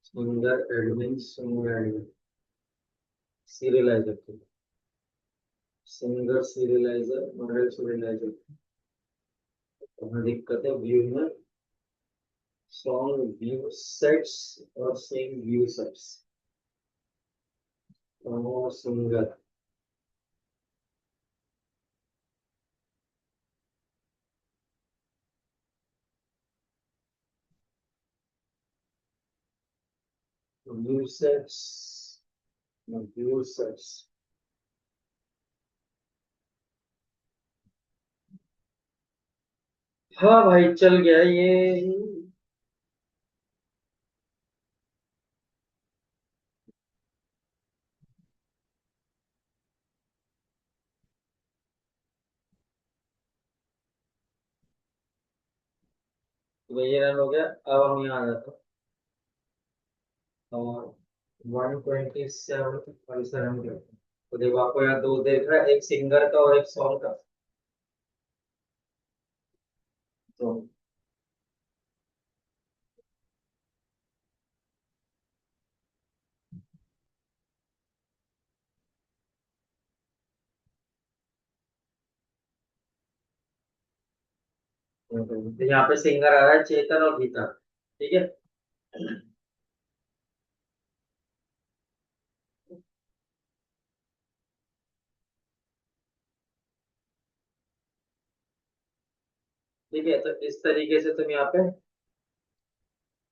Singer admin singer admin serialiser, singer serialiser model serialiser. हमें दिक्कत है व्यू में, सॉन्ग व्यू सेट्स और सिंग व्यू सेट्स और singer view sets view sets. हाँ भाई चल गया ये। तो ये रन हो गया। अब हम यहाँ आ जाते हैं और 127 पैसा रन करते हैं। तो देखो आपको यहाँ दो देख रहा है, एक सिंगर का और एक सॉन्ग का। तो तो यहाँ पे सिंगर आ रहा है चेतन और गीता। ठीक है। ठीक है, तो इस तरीके से तुम यहाँ पे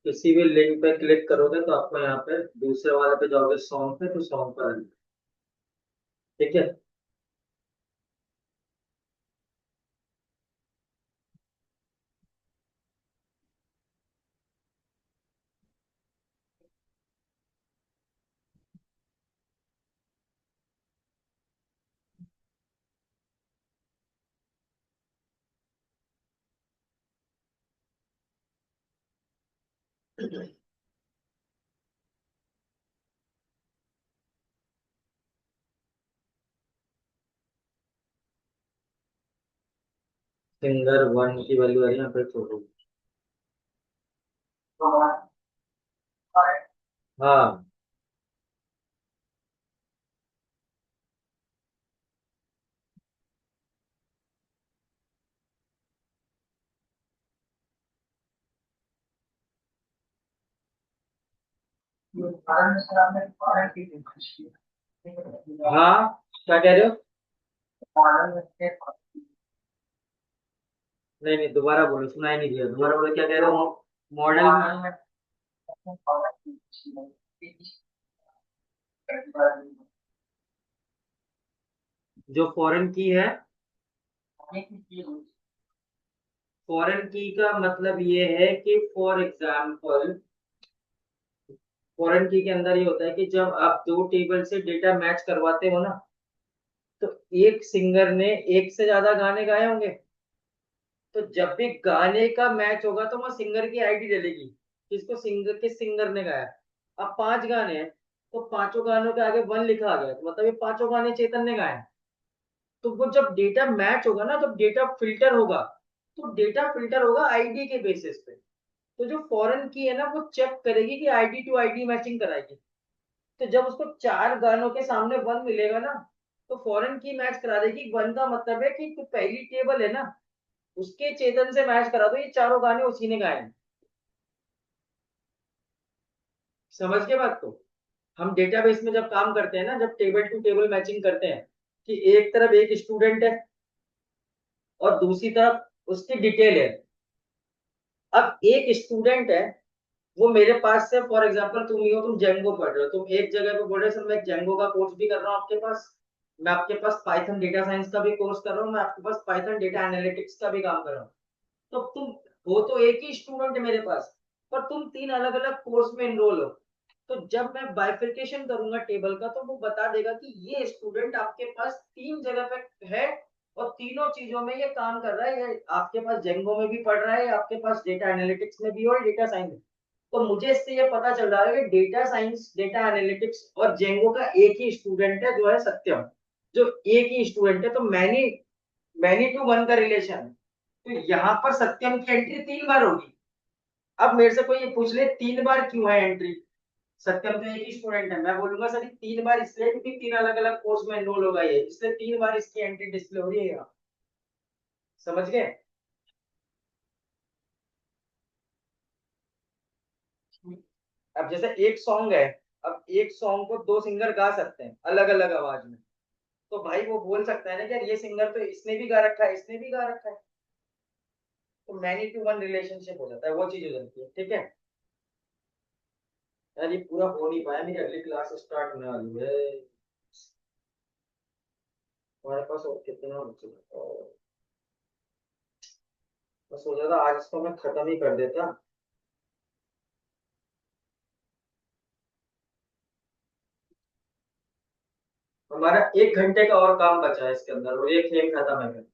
किसी भी लिंक पे क्लिक करोगे तो आपको यहाँ पे दूसरे वाले पे जाओगे सॉन्ग पे, तो सॉन्ग पर आएगा। ठीक है। सिंगर वन की वैल्यू है यहाँ पे छोड़ो। हाँ। हाँ क्या कह रहे हो? नहीं नहीं, दोबारा बोलो, सुनाई नहीं दिया, दोबारा बोलो क्या कह रहे हो? मॉडल। जो फॉरेन की है, फॉरेन की का मतलब ये है कि फॉर एग्जाम्पल फॉरेन की के अंदर ये होता है कि जब आप दो टेबल से डेटा मैच करवाते हो ना, तो एक सिंगर ने एक से ज्यादा गाने गाए होंगे। तो जब भी गाने का मैच होगा तो वह सिंगर की आईडी डलेगी, किस सिंगर ने गाया। अब पांच गाने हैं, तो पांचों गानों के आगे वन लिखा आ गया, तो मतलब ये पांचों गाने चेतन ने गाए हैं। तो वो जब डेटा मैच होगा ना, जब डेटा फिल्टर होगा, तो डेटा फिल्टर होगा आईडी के बेसिस पे। तो जो फॉरेन की है ना, वो चेक करेगी कि आईडी टू आईडी मैचिंग कराएगी। तो जब उसको चार गानों के सामने वन मिलेगा ना, तो फॉरेन की मैच करा देगी। वन का मतलब है कि जो पहली टेबल है ना, उसके चेतन से मैच करा दो, ये चारों गाने उसी ने गाए हैं। समझ के बात को। हम डेटाबेस में जब काम करते हैं ना, जब टेबल टू टेबल मैचिंग करते हैं, कि एक तरफ एक स्टूडेंट है और दूसरी तरफ उसकी डिटेल है। अब एक स्टूडेंट है, वो मेरे पास से, फॉर एग्जांपल तुम ही हो, तुम जेंगो पढ़ रहे हो, तुम एक जगह पे बोल रहे हो सर मैं जेंगो का कोर्स भी कर रहा हूँ आपके पास, मैं आपके पास पाइथन डेटा साइंस का भी कोर्स कर रहा हूँ, मैं आपके पास पाइथन डेटा एनालिटिक्स का भी काम कर रहा हूँ। तो तुम हो तो एक ही स्टूडेंट है मेरे पास, पर तुम तीन अलग अलग कोर्स में एनरोल हो। तो जब मैं बाइफिकेशन करूंगा टेबल का, तो वो बता देगा कि ये स्टूडेंट आपके पास तीन जगह पे है, और तीनों चीजों में ये काम कर रहा है। ये आपके पास जेंगो में भी पढ़ रहा है, आपके पास डेटा एनालिटिक्स में भी और डेटा साइंस में। तो मुझे इससे ये पता चल रहा है कि डेटा साइंस, डेटा एनालिटिक्स और जेंगो का एक ही स्टूडेंट है, जो है सत्यम। जो एक ही स्टूडेंट है, तो मैनी मैनी टू वन का रिलेशन है। तो यहाँ पर सत्यम की एंट्री तीन बार होगी। अब मेरे से कोई ये पूछ ले तीन बार क्यों है एंट्री, सत्यम तो एक ही स्टूडेंट है, मैं बोलूंगा सर तीन बार इसलिए क्योंकि तीन अलग अलग कोर्स में एनरोल होगा ये, इसलिए तीन बार इसकी एंट्री डिस्प्ले हो रही है यहाँ। समझ गए। अब जैसे एक सॉन्ग है, अब एक सॉन्ग को दो सिंगर गा सकते हैं अलग अलग आवाज में। तो भाई वो बोल सकता है ना कि यार ये सिंगर तो इसने भी गा रखा है, इसने भी गा रखा है। तो मैनी टू वन रिलेशनशिप हो जाता है, वो चीज हो जाती है। ठीक है यार, ये पूरा हो नहीं पाया, मेरी अगली क्लास स्टार्ट होने वाली है। हमारे पास और कितना बच्चे हैं? मैं सोच रहा था आज इसको मैं खत्म ही कर देता। हमारा एक घंटे का और काम बचा है इसके अंदर, और एक खेल खत्म है फिर।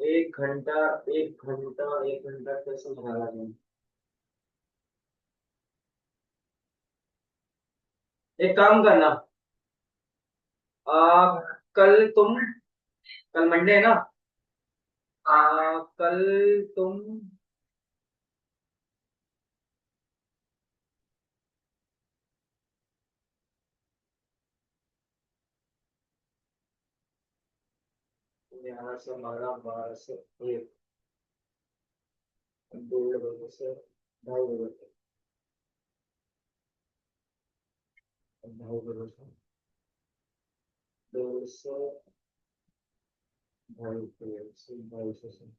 एक घंटा, एक घंटा कैसे लगा दें। एक काम करना, कल तुम, कल मंडे है ना, कल तुम, यहाँ से हमारा 12 से 1, 1:30 बजे से 2:30 बजे तक, 2:30 बजे से 2 से 2:30 से 2:30 से।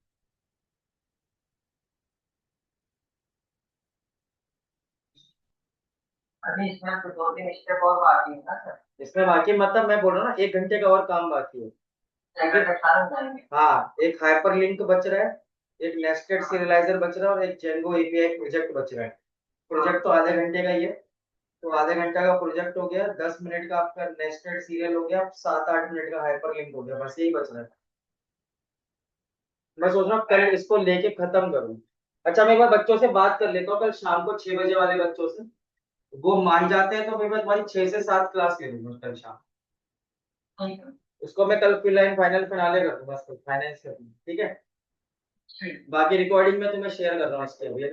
अभी इसमें तो दो तीन स्टेप और बाकी है ना सर, इसमें बाकी मतलब मैं बोल रहा हूँ ना, एक घंटे का और काम बाकी है। हाँ, एक हाइपर लिंक बच रहा है, एक नेस्टेड सीरियलाइजर बच रहा है, और एक जेंगो एपीआई प्रोजेक्ट बच रहा है। प्रोजेक्ट तो आधे घंटे का ही है। तो आधे घंटा का प्रोजेक्ट हो गया, 10 मिनट का आपका नेस्टेड सीरियल हो गया, 7-8 मिनट का हाइपर लिंक हो गया, बस यही बच रहा है। मैं सोच रहा हूँ कल इसको लेके खत्म करूँ। अच्छा, मैं एक बार बच्चों से बात कर लेता हूँ, कल शाम को 6 बजे वाले बच्चों से। वो मान जाते हैं तो फिर मैं तुम्हारी 6 से 7 क्लास ले लूंगा कल शाम। उसको मैं कल फिलहाल फाइनल फिनाले कर दूंगा, फाइनेंस कर दूंगा। ठीक है, बाकी रिकॉर्डिंग में तुम्हें शेयर कर रहा हूँ इसके अभी।